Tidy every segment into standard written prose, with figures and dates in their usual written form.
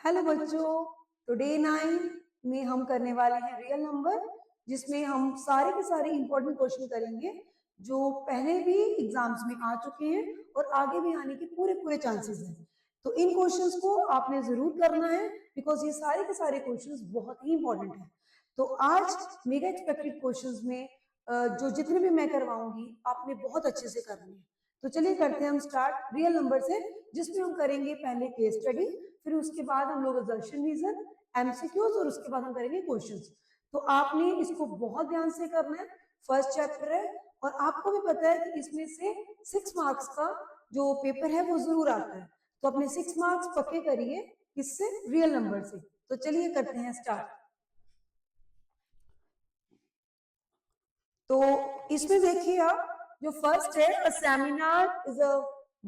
Hello बच्चों, तो day 9 में हम करने वाले हैं रियल नंबर, जिसमें हम सारे के सारे इंपॉर्टेंट क्वेश्चन करेंगे जो पहले भी एग्जाम्स में आ चुके हैं और आगे भी आने के पूरे पूरे चांसेस हैं। तो इन क्वेश्चंस को आपने जरूर करना है बिकॉज ये सारे के सारे क्वेश्चंस बहुत ही इंपॉर्टेंट हैं। तो आज मेगा एक्सपेक्टेड क्वेश्चंस में जो जितने भी मैं करवाऊंगी आपने बहुत अच्छे से करने हैं। तो चलिए करते हैं हम स्टार्ट रियल नंबर से, जिसमें हम करेंगे पहले केस स्टडी, फिर उसके बाद हम लोग असर्शन रीजन, एमसीक्यूज और उसके बाद हम करेंगे क्वेश्चंस। तो आपने इसको बहुत ध्यान से करना है। फर्स्ट चैप्टर है और आपको भी पता है कि इसमें से 6 मार्क्स का जो पेपर है वो जरूर आता है। तो अपने 6 मार्क्स पक्के करिए किससे, रियल नंबर से। तो चलिए करते हैं स्टार्ट। तो इसमें देखिए आप, जो फर्स्ट है, a seminar is a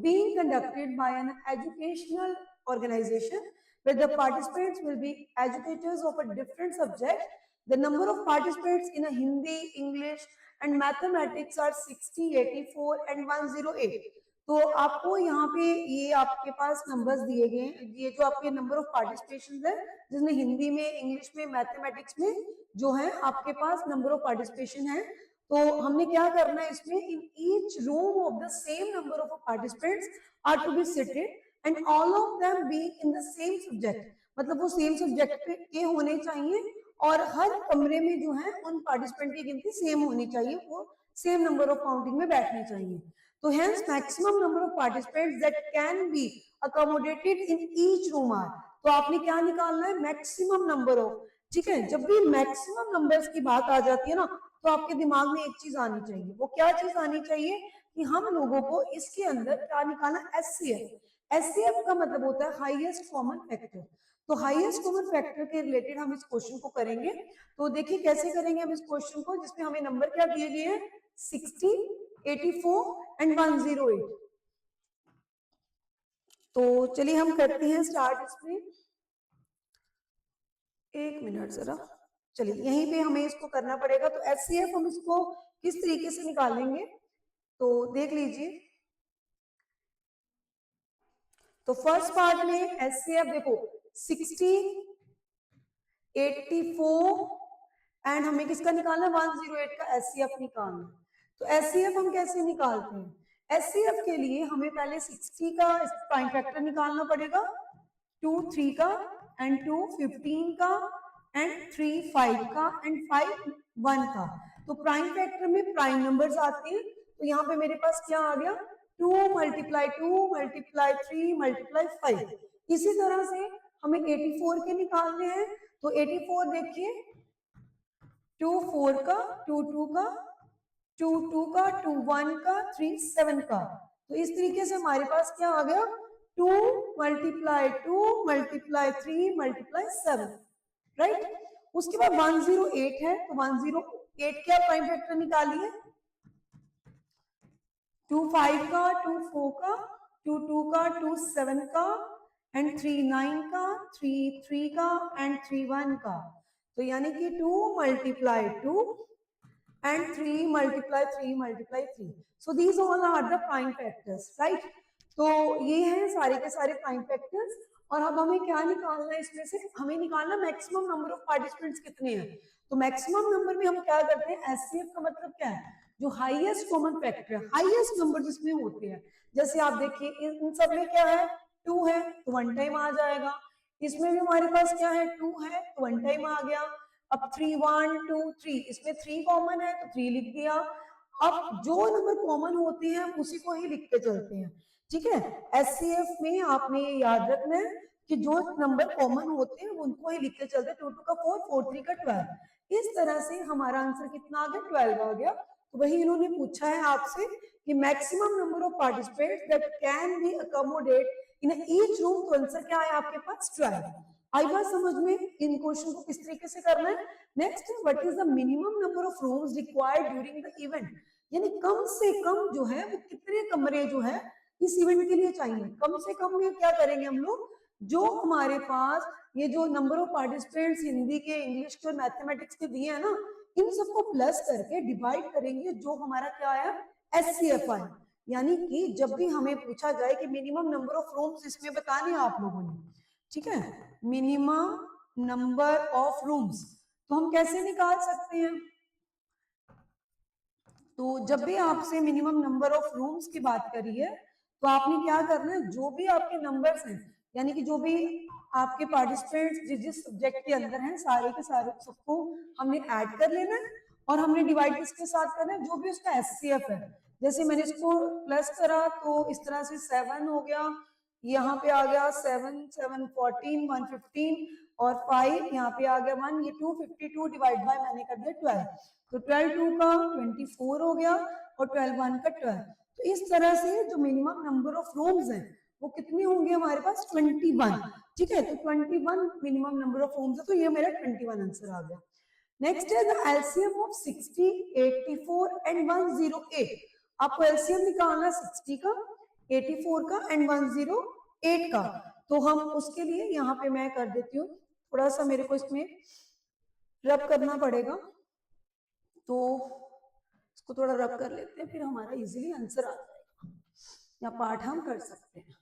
being conducted by an educational organization where the participants will be educators of a different subject. The number of participants in a Hindi, English and mathematics are 60, 84 and 108. तो आपको यहाँ पे ये आपके पास numbers दिए गए हैं, ये जो आपके नंबर ऑफ पार्टिसिपेशन है, जिसमें हिंदी में, इंग्लिश में, मैथमेटिक्स में जो है आपके पास नंबर ऑफ पार्टिसिपेशन है। तो हमने क्या करना है इसमें, in each room of the same number of participants are to be seated and all of them be in the same subject, मतलब वो सेम सब्जेक्ट के होने चाहिए और हर कमरे में जो है उन पार्टिसिपेंट की गिनती सेम होनी चाहिए, वो सेम नंबर ऑफ काउंटिंग में बैठने चाहिए। तो hence maximum number of participants that can be accommodated in each room are, तो आपने क्या निकालना है, मैक्सिमम नंबर ऑफ। ठीक है, जब भी मैक्सिमम नंबर्स की बात आ जाती है ना, तो आपके दिमाग में एक चीज आनी चाहिए। वो क्या चीज आनी चाहिए कि हम लोगों को इसके अंदर क्या निकालना, एचसीएफ। एचसीएफ का मतलब होता है हाईएस्ट कॉमन फैक्टर। तो हाईएस्ट कॉमन फैक्टर के रिलेटेड हम इस क्वेश्चन को करेंगे। तो देखिए कैसे करेंगे हम इस क्वेश्चन को, जिसमें हमें नंबर क्या दिए गए हैं, 60, 84 एंड 108। तो चलिए हम करते हैं स्टार्ट इसमें। एक मिनट जरा, चलिए यहीं पे हमें इसको करना पड़ेगा। तो एचसीएफ हम इसको किस तरीके से निकालेंगे तो देख लीजिए। तो फर्स्ट पार्ट में एचसीएफ देखो 60, 84 एंड हमें किसका निकालना है, 108 का एचसीएफ निकालना है। तो एचसीएफ हम कैसे निकालते हैं, एचसीएफ के लिए हमें पहले 60 का प्राइम फैक्टर निकालना पड़ेगा, 2 3 का एंड 2 15 का एंड 3 5 का एंड 5 1 का। तो प्राइम फैक्टर में प्राइम नंबर्स आते हैं। तो यहाँ पे मेरे पास क्या आ गया, 2 मल्टीप्लाई 2 मल्टीप्लाई 3 मल्टीप्लाई 5। इसी तरह से हमें 84 के निकालने हैं। तो 84 देखिए, 2 4 का, 2 2 का, 2 2 का, 2 1 का, 3 7 का। तो इस तरीके से हमारे पास क्या आ गया, 2 मल्टीप्लाई 2 मल्टीप्लाई 3 मल्टीप्लाई 7, राइट। उसके बाद 108 है, तो 108 क्या प्राइम फैक्टर निकालिए, 2 5 का, 2 4 का, 2 2 का, 2 7 का एंड 3 9 का, 3 3 का एंड 3 1 का। तो यानी कि 2 multiply 2 and 3 multiply 3 multiply 3. So these all are the prime factors, right? तो ये हैं सारे के सारे प्राइम फैक्टर्स। और अब हमें क्या निकालना है इसमें से, हमें निकालना मैक्सिमम नंबर ऑफ पार्टिसिपेंट्स कितने हैं। तो मैक्सिमम नंबर में हम क्या करते हैं, एचसीएफ का मतलब क्या है, जो हाईएस्ट कॉमन फैक्टर है, हाईएस्ट नंबर जिसमें होते हैं। जैसे आप देखिए इन सब में क्या है, 2 है तो 1 टाइम आ जाएगा। इसमें भी हमारे पास क्या है, 2 है तो 1 टाइम आ गया। अब 3 1 2 3, इसमें 3 कॉमन है तो 3 लिख दिया। अब जो नंबर कॉमन होते हैं उसी को ही लिख के चलते हैं, ठीक है। एचसीएफ में आपने ये याद रखना है कि जो नंबर कॉमन होते हैं उनको ही लिख के चलते हैं। 2 2 का 4, 4 3 का 12। इस तरह से हमारा आंसर कितना आ गया, 12 आ गया। तो वही इन्होंने पूछा है आपसे कि maximum number of participants that can B accommodate in each room. तो आंसर क्या है आपके पास, 12। आई बात समझ में, इन क्वेश्चन को किस तरीके से करना है। Next, what is the minimum number of rooms required during the event, यानी कम से कम जो है वो कितने कमरे जो है इस इवेंट के लिए चाहिए। कम से कम में क्या करेंगे हम लोग, जो हमारे पास ये जो नंबर ऑफ पार्टिसिपेंट्स हिंदी के, इंग्लिश के और मैथमेटिक्स के दिए है ना, इन सबको प्लस करके डिवाइड करेंगे, जो हमारा क्या है, एचसीएफ आया। यानी कि जब भी हमें पूछा जाए कि मिनिमम नंबर ऑफ रूम्स इसमें बताने आप लोगों ने, ठीक है, मिनिमम नंबर ऑफ रूम्स। तो हम कैसे निकाल सकते हैं? तो जब भी आपसे मिनिमम नंबर ऑफ रूम्स की बात करी है तो आपने क्या करना है, जो भी आपके नंबर्स हैं, यानी कि जो भी आपके पार्टिसिपेंट्स जिस जिस सब्जेक्ट के अंदर हैं, सारे के सारे सबको हमने ऐड कर लेना है और हमने डिवाइड किसके साथ करना है, जो भी उसका एचसीएफ है। जैसे मैंने इसको प्लस करा तो इस तरह से 7 हो गया, यहाँ पे आ गया 7 7 14 115 और 5 यहाँ पे आ गया 1, ये 252 डिवाइड बाय मैंने कर दिया 12, तो 12 2 का 24 हो गया और 12 1 का 12। तो इस तरह से जो मिनिमम नंबर ऑफ रूम्स हैं वो कितने होंगे हमारे पास 21। ठीक है, तो 21 मिनिमम नंबर ऑफ रूम्स है, तो ये मेरा 21 आंसर आ गया। नेक्स्ट है द एलसीएम ऑफ 60, 84 एंड 108। आपको एलसीएम निकालना 60 का, 84 का एंड 108 का। तो हम उसके लिए यहाँ पे मैं कर देती हूँ, थोड़ा सा मेरे को इसमें रब करना पड़ेगा, तो इसको थोड़ा रब कर लेते हैं, फिर हमारा इजीली आंसर आ जाएगा, या पार्ट हम कर सकते हैं।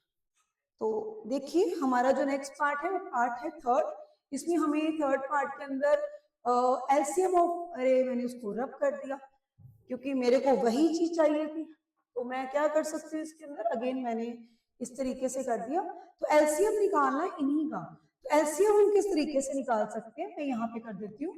तो देखिए हमारा जो नेक्स्ट पार्ट है वो पार्ट है थर्ड। इसमें हमें थर्ड पार्ट के अंदर एलसीएम ऑफ, अरे मैंने उसको रब कर दिया क्योंकि मेरे को वही चीज चाहिए थी, तो मैं क्या कर सकती हूँ इसके अंदर, अगेन मैंने इस तरीके से कर दिया। तो एलसीएम निकालना है इन्हीं का, तो एलसीएम हम किस तरीके से निकाल सकते हैं, मैं यहाँ पे कर देती हूँ।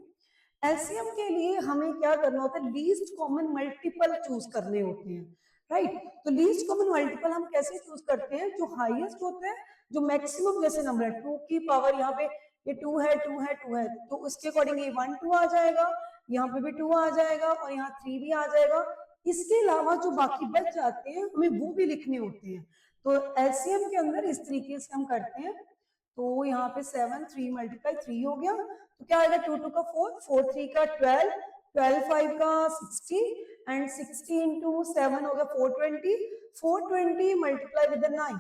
एलसीएम के लिए हमें क्या करना होता है, लीस्ट कॉमन मल्टीपल चूज करने होते हैं, राइट। तो लीस्ट कॉमन मल्टीपल हम कैसे चूज करते हैं, जो हाईएस्ट होते हैं, जो मैक्सिमम जैसे नंबर है 2 की पावर, यहाँ पे ये 2 है 2 है 2 है, तो उसके अकॉर्डिंग ये 1 2 आ जाएगा, यहाँ पे भी 2 आ जाएगा और यहाँ 3 भी आ जाएगा। इसके अलावा जो बाकी बच जाते हैं हमें वो भी लिखने होते हैं। तो एलसीएम के अंदर इस तरीके से हम करते हैं। तो यहाँ पे 7 3 मल्टीप्लाई 3 हो गया, तो क्या आएगा 2 2 का 4 4 3 का 12 12 5 का 60 एंड 60 इंटू 7 हो गया 420 420 मल्टीप्लाई विद 9,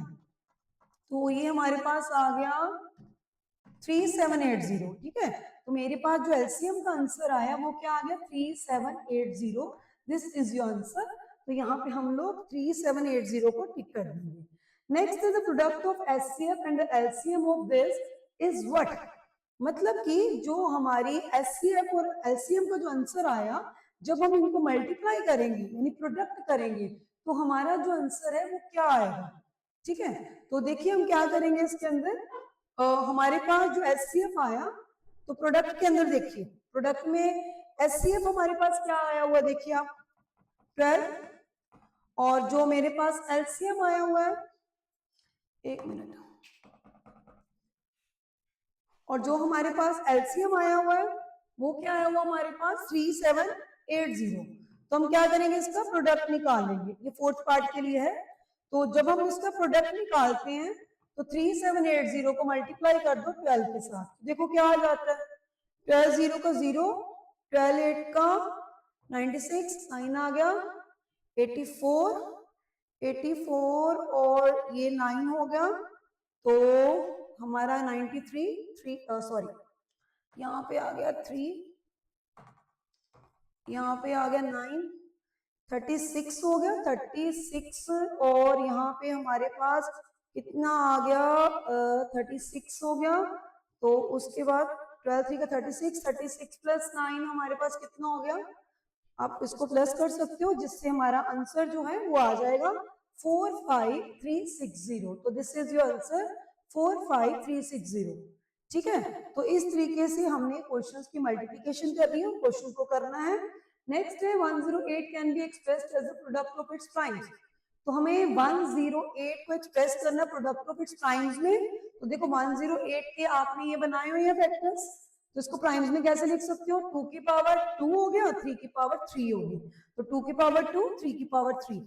तो ये हमारे पास आ गया 3780। ठीक है, तो मेरे पास जो एलसीएम का आंसर आया वो क्या आ गया 3780। This is your answer. तो यहाँ पे हम लोग 3780 को टिक कर देंगे। Next is the product of HCF and the LCM of this is what, मतलब कि जो हमारी एचसीएफ और एलसीएम का जो आंसर आया, जब हम इनको मल्टीप्लाई करेंगे यानी प्रोडक्ट करेंगे तो हमारा जो आंसर है वो क्या आएगा। ठीक है, तो देखिए हम क्या करेंगे इसके अंदर, हमारे पास जो एचसीएफ आया, तो प्रोडक्ट के अंदर देखिए, प्रोडक्ट में एचसीएफ हमारे पास क्या आया हुआ, देखिए आप 12, और जो मेरे पास एलसीएम आया हुआ है, एक मिनट, और जो हमारे पास एलसीएम आया हुआ है वो क्या आया हुआ हमारे पास 3780। तो हम क्या करेंगे, इसका प्रोडक्ट निकालेंगे, ये फोर्थ पार्ट के लिए है। तो जब हम इसका प्रोडक्ट निकालते हैं तो 3780 को मल्टीप्लाई कर दो 12 के साथ, देखो क्या आ जाता है, 12 0 का 0, 12 8 का 96, 9 आ गया 84 84 और ये 9 हो गया, तो हमारा 93 3 सॉरी यहाँ पे आ गया 3, यहाँ पे आ गया 9, 36 हो गया 36, और यहाँ पे हमारे पास कितना आ गया 36 हो गया, तो उसके बाद 12 3 का 36, 36 प्लस 9 हमारे पास कितना हो गया, आप इसको प्लस कर सकते हो जिससे हमारा आंसर जो है वो आ जाएगा 45360। तो दिस इज योर आंसर 45360। ठीक है, तो इस तरीके से हमने क्वेश्चंस की मल्टीप्लिकेशन कर दी है, क्वेश्चन को करना है। नेक्स्ट है 108 can be expressed as a product of its primes. तो हमें 108 को एक्सप्रेस करना प्रोडक्ट ऑफ इट्स प्राइम्स में। तो देखो 108 के आपने ये बनाए हुए हैं फैक्टर्स, तो इसको प्राइम्स में कैसे लिख सकते हो, 2 की पावर 2 हो गया, 3 की पावर 3 होगी, तो 2 की पावर 2 3 की पावर 3।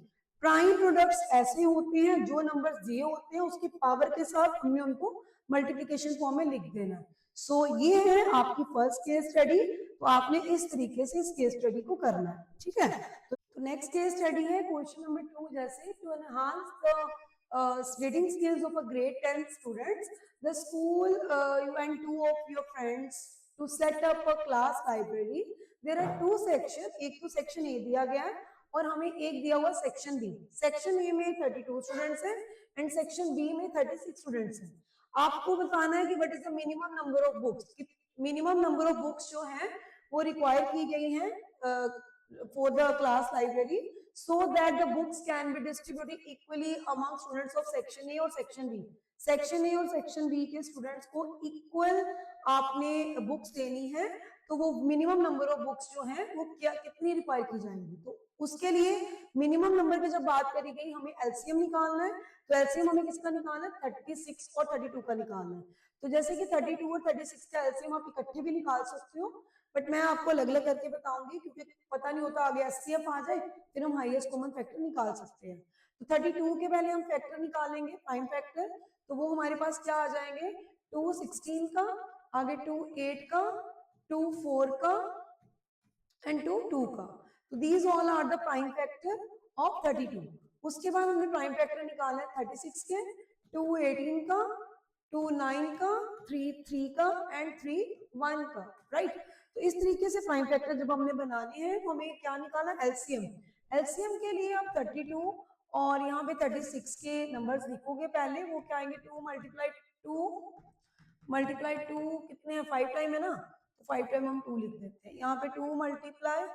प्राइम प्रोडक्ट्स ऐसे होते हैं जो नंबर्स दिए होते हैं उसकी पावर के साथ हमने उनको मल्टीप्लिकेशन फॉर्म में लिख देना है। सो ये है आपकी फर्स्ट केस स्टडी, तो आपने इस तरीके से इस केस स्टडी को करना है। ठीक है, तो नेक्स्ट केस स्टडी है क्वेश्चन नंबर 2, जैसे to enhance the reading skills of a grade 10 students, the school you and 2 of your friends to set up a class library. There are 2 section, एक तो सेक्शन ए दिया गया है और हमें एक दिया हुआ सेक्शन बी। सेक्शन ए में 32 स्टूडेंट्स हैं एंड सेक्शन बी में 36 स्टूडेंट्स हैं। आपको बताना है कि what is the minimum number of books, minimum number of books जो है वो रिक्वायर की गई हैं for the class library, so that the books can be distributed equally among students of section A और section B. सेक्शन ए और section B के students को इक्वल आपने बुक्स देनी है, तो वो मिनिमम नंबर ऑफ बुक्स जो हैं वो क्या कितनी रिक्वायर की जाएंगी, तो उसके लिए मिनिमम नंबर की जब बात करी गई हमें एलसीएम निकालना है, तो एलसीएम हमें किसका निकालना है, 36 और 32 का निकालना है। तो जैसे कि 32 और 36 का एलसीएम आप इकट्ठे भी निकाल सकते हो, बट मैं आपको अलग अलग करके बताऊंगी क्योंकि पता नहीं होता आगे एचसीएफ आ जाए, फिर हम हाईएस्ट कॉमन फैक्टर निकाल सकते हैं। तो 32 के पहले हम फैक्टर निकालेंगे, प्राइम फैक्टर, तो वो हमारे पास क्या आ जाएंगे, 2 16 का, आगे 2 8 का, 2 4 का एंड 2 2 का। तो these all are the prime factor of 32। उसके बाद हमने प्राइम फैक्टर निकाला है 36 के, 2 18 का, 2 9 का, 3 3 का एंड 3 1 का, राइट। तो इस तरीके से प्राइम फैक्टर जब हमने बनाने हैं तो हमें क्या निकालना, एलसीएम। एलसीएम के लिए आप 32 और यहाँ पे 36 के नंबर्स लिखोगे पहले, वो क्या आएंगे, 2 मल्टीप्लाई 2 कितने हैं, 5 टाइम है ना, तो 5 टाइम हम 2 लिख देते हैं। यहाँ पे 2 मल्टीप्लाई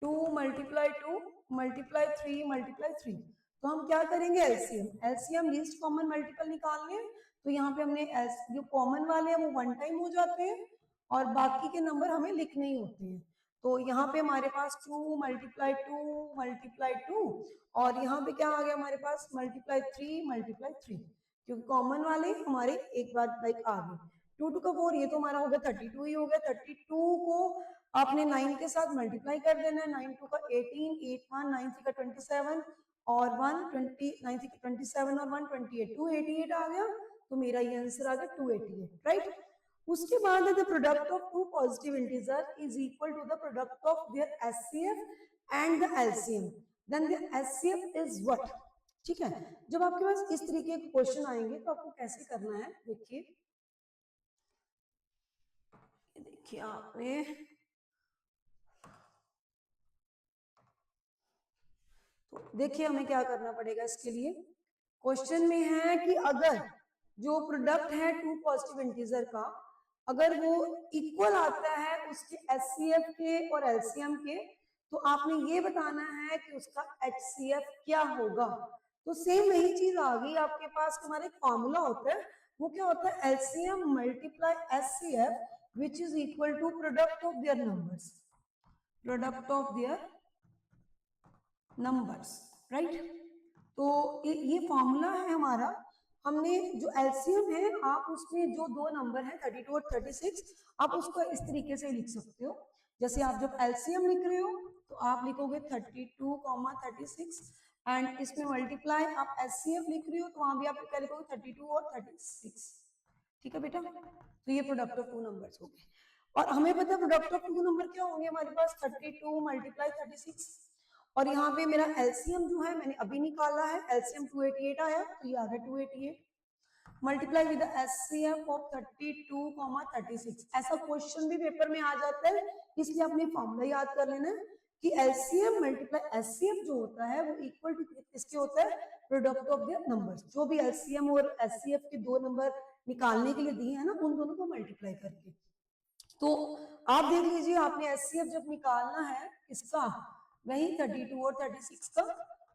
2 मल्टीप्लाई 2 मल्टीप्लाई 3 मल्टीप्लाई 3, तो हम क्या करेंगे, LCM. LCM least common multiple निकालने हैं, तो यहाँ पे हमने जो कॉमन वाले हैं वो 1 टाइम हो जाते हैं और बाकी के नंबर हमें लिखने ही होते हैं। तो यहाँ पे हमारे पास 2 मल्टीप्लाई 2 मल्टीप्लाई 2 और यहाँ पे क्या आ गया हमारे पास, मल्टीप्लाई 3 मल्टीप्लाई 3, क्योंकि कॉमन वाले हमारे एक बार लाइक आ गए। 2 2 का 4, ये तो हमारा हो गया 32 ही हो गया। 32 को आपने 9 के साथ मल्टीप्लाई कर देना है, 9 2 का 18, 8 1 9 3 का 27 और 1 20, 9 3 का 27 और 1 28, 288 आ गया, तो मेरा ये आंसर आ गया 288, राइट। उसके बाद the product of two positive integer is equal to the product of their HCF and the LCM, then the HCF is what. ठीक है, जब आपके पास इस तरीके के क्वेश्चन आएंगे तो आपको कैसे करना है, देखिए देखिए आपने तो देखिए हमें क्या करना पड़ेगा इसके लिए। क्वेश्चन में है कि अगर जो प्रोडक्ट है टू पॉजिटिव इंटीजर का अगर वो इक्वल आता है उसके एचसीएफ के और एलसीएम के, तो आपने ये बताना है कि उसका एचसीएफ क्या होगा। तो सेम वही चीज आ गई आपके पास, हमारा एक फॉर्मूला होता है, वो क्या होता है, LCM multiply HCF which is equal to product of their numbers, product of their numbers, right. तो ये फॉर्मूला है हमारा। हमने जो एलसीएम है आप उसमें जो दो नंबर है 32 और 36 आप उसको इस तरीके से लिख सकते हो। जैसे आप जब एलसीएम लिख रहे हो तो आप लिखोगे 32, 36 एंड इसमें मल्टीप्लाई आप एचसीएफ लिख रहे हो तो वहां भी आप क्या लिखोगे 32 और 36। ठीक है बेटा, तो ये प्रोडक्ट ऑफ टू नंबर्स हो गए। और हमें पता है प्रोडक्ट ऑफ टू नंबर क्या होंगे हमारे पास, 32 मल्टीप्लाई 36 और यहाँ पे मेरा एलसीएम जो है मैंने अभी निकाला है, एलसीएम 288 आया तो ये आ गया 288 मल्टीप्लाई विद एचसीएफ ऑफ 32, 36। ऐसा क्वेश्चन भी पेपर में आ जाता है, इसलिए आपने फॉर्मूला याद कर लेना है कि एलसीएम मल्टीप्लाई एचसीएफ जो होता है वो इक्वल टू किसके होता है, प्रोडक्ट ऑफ देयर नंबर्स। जो भी एलसीएम और एचसीएफ के दो नंबर निकालने के लिए दिए हैं ना उन दोनों को मल्टीप्लाई करके। तो आप देख लीजिए आपने एचसीएफ जब निकालना है किसका, वही 32 और 36 का,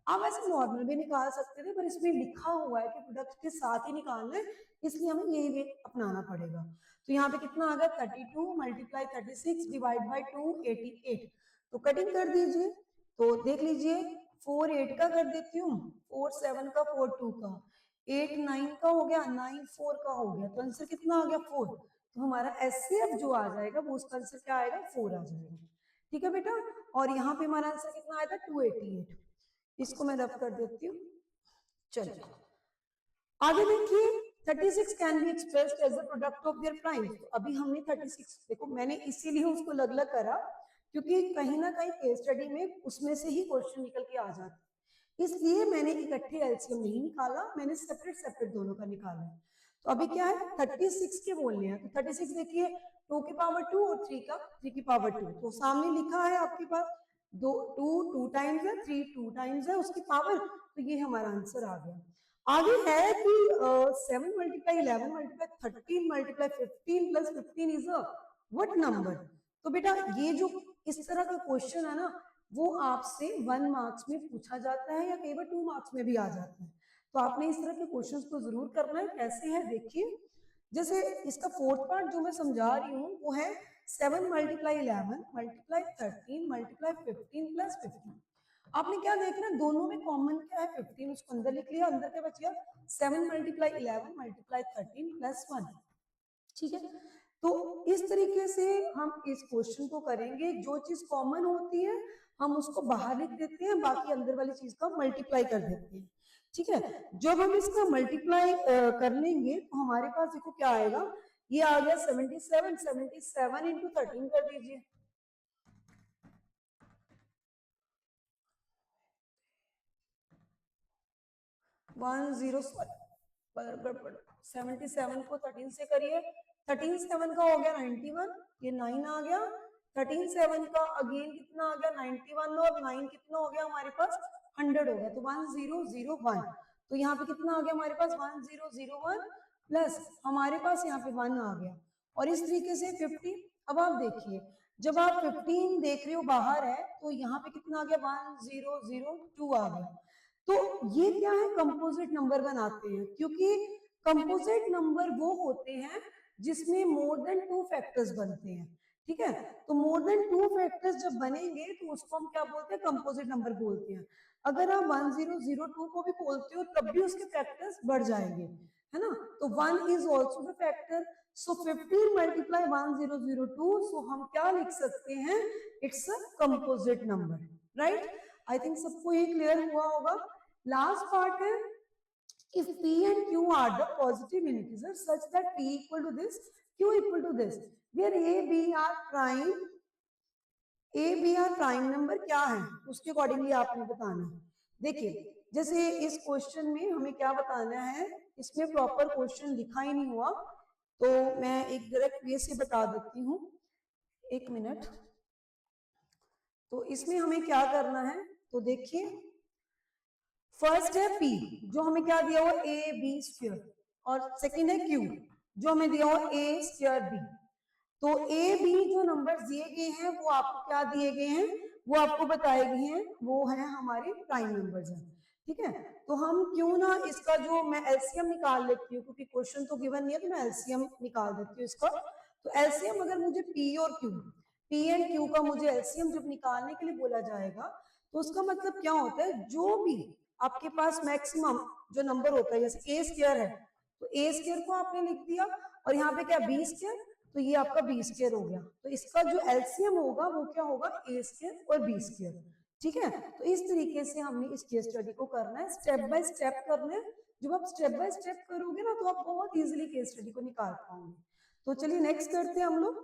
आप ऐसे नॉर्मल भी निकाल सकते थे पर इसमें लिखा हुआ है कि प्रोडक्ट के साथ ही निकालना है, इसलिए हमें यही वे अपनाना पड़ेगा। तो यहाँ पे कितना आ गया 32 मल्टीप्लाई 36 डिवाइड बाई 288, तो कटिंग कर दीजिए। तो देख लीजिए 4 8 का कर देती हूँ, 4 7 का, 4 2 का, 8 9 का हो गया, 9 4 का हो गया, तो आंसर कितना आ गया 4। तो हमारा एचसीएफ जो आ जाएगा वो उसका आंसर क्या आएगा 4 आ जाएगा। ठीक है बेटा, और यहाँ पे हमारा आंसर कितना आया था 288, इसको मैं रब कर देती हूँ। चलिए आगे देखिए 36 can be expressed as the product of their primes. तो अभी हमने 36 देखो मैंने इसीलिए उसको अलग अलग करा क्योंकि कहीं ना कहीं केस स्टडी में उसमें से ही क्वेश्चन निकल के आ जाता है, इसलिए मैंने इकट्ठे एलसीएम नहीं निकाला, मैंने सेपरेट सेपरेट दोनों का निकाला। तो अभी क्या है 36 के बोलने हैं, तो 36 देखिए 2 की पावर 2 और 3 की पावर 2, तो सामने लिखा है आपके पास 2 2 टाइम्स है, 3 2 टाइम्स है उसकी पावर, तो ये हमारा आंसर आ गया। आगे है कि 7 multiply 11 multiply 13 multiply 15 plus 15 is a what number. तो बेटा ये जो इस तरह का क्वेश्चन है ना, वो आपसे 1 मार्क्स में पूछा जाता है या कई बार 2 मार्क्स में भी आ जाता है। तो आपने इस तरह के क्वेश्चंस को जरूर करना है। कैसे है देखिए, जैसे इसका फोर्थ पार्ट जो मैं समझा रही हूँ वो है 7 मल्टीप्लाई 11 मल्टीप्लाई 13 मल्टीप्लाई 15 प्लस 15। आपने क्या देखना, दोनों में कॉमन क्या है 15, उसको अंदर लिख लिया, अंदर क्या बच गया 7 मल्टीप्लाई 11 मल्टीप्लाई 13 प्लस 1। ठीक है, तो इस तरीके से हम इस क्वेश्चन को करेंगे। जो चीज कॉमन होती है हम उसको बाहर लिख देते हैं, बाकी अंदर वाली चीज का मल्टीप्लाई कर देते हैं। ठीक है, जब हम इसका मल्टीप्लाई कर लेंगे तो हमारे पास देखो क्या आएगा, ये आ गया 77, 77 इंटू 13 कर दीजिए। 77 को 13 से करिए, 13 7 का हो गया 91, ये 9 आ गया। 13 7 का अगेन कितना आ गया 91, और 9 कितना हो गया हमारे पास 100 हो गया, तो 1001। तो यहाँ पे कितना आ गया हमारे पास 1001 प्लस हमारे पास यहाँ पे 1 आ गया, और इस तरीके से 50। अब आप देखिए, जब आप 15 देख रहे हो बाहर है, तो यहाँ पे कितना आ गया 1002 आ गया। तो ये क्या है, कंपोजिट नंबर बनाते हैं, क्योंकि कंपोजिट नंबर वो होते हैं जिसमें मोर देन 2 फैक्टर्स बनते हैं। ठीक है, तो मोर देन 2 फैक्टर्स जब बनेंगे तो उसको हम क्या बोलते हैं, कंपोजिट नंबर बोलते हैं। अगर आप 1002 को भी बोलते हो तब भी उसके फैक्टर्स बढ़ जाएंगे, है ना। तो 1 is also the factor, so 15 multiply 1002, सो हम क्या लिख सकते हैं, it's a composite number, right. I think सबको ये क्लियर हुआ होगा। लास्ट पार्ट है, if p and q are the positive integers such that p equal to this, q equal to this, where a b are prime number क्या है उसके accordingly आपने बताना है। देखिए जैसे इस क्वेश्चन में हमें क्या बताना है, इसमें प्रॉपर क्वेश्चन लिखा ही नहीं हुआ, तो मैं एक डायरेक्ट वे से बता देती हूँ, एक मिनट। तो इसमें हमें क्या करना है, तो देखिए फर्स्ट है p जो हमें क्या दिया हुआ ए बी स्क्वायर, और सेकंड है q जो हमें दिया हुआ a स्क्वायर b। तो ए बी जो नंबर दिए गए हैं वो आपको क्या दिए गए हैं, वो आपको बताए गए हैं, वो है हमारे प्राइम नंबर्स हैं। ठीक है, तो हम क्यों ना इसका जो मैं एलसीएम निकाल लेती हूँ, क्योंकि क्वेश्चन तो गिवन नहीं है, तो मैं एलसीएम निकाल देती हूँ इसका। तो एलसीएम अगर मुझे पी और क्यू, पी एंड क्यू का मुझे एलसीएम जब निकालने के लिए बोला जाएगा, तो उसका मतलब क्या होता है, जो भी आपके पास मैक्सिमम जो नंबर होता है, जैसे ए स्क्वायर है तो ए स्क्वायर को आपने लिख दिया, और यहाँ पे क्या बी स्क्वायर, तो ये आपका बी स्क्वायर हो गया। तो इसका जो एलसीएम होगा वो क्या होगा, ए स्क्वायर और बी स्क्वायर। ठीक है, तो इस तरीके से हमने इस केस स्टडी को करना है, स्टेप बाय स्टेप करना है। जब आप स्टेप बाय स्टेप करोगे ना तो आप बहुत इजीली केस स्टडी को निकाल पाओगे। तो चलिए नेक्स्ट करते हैं हम लोग।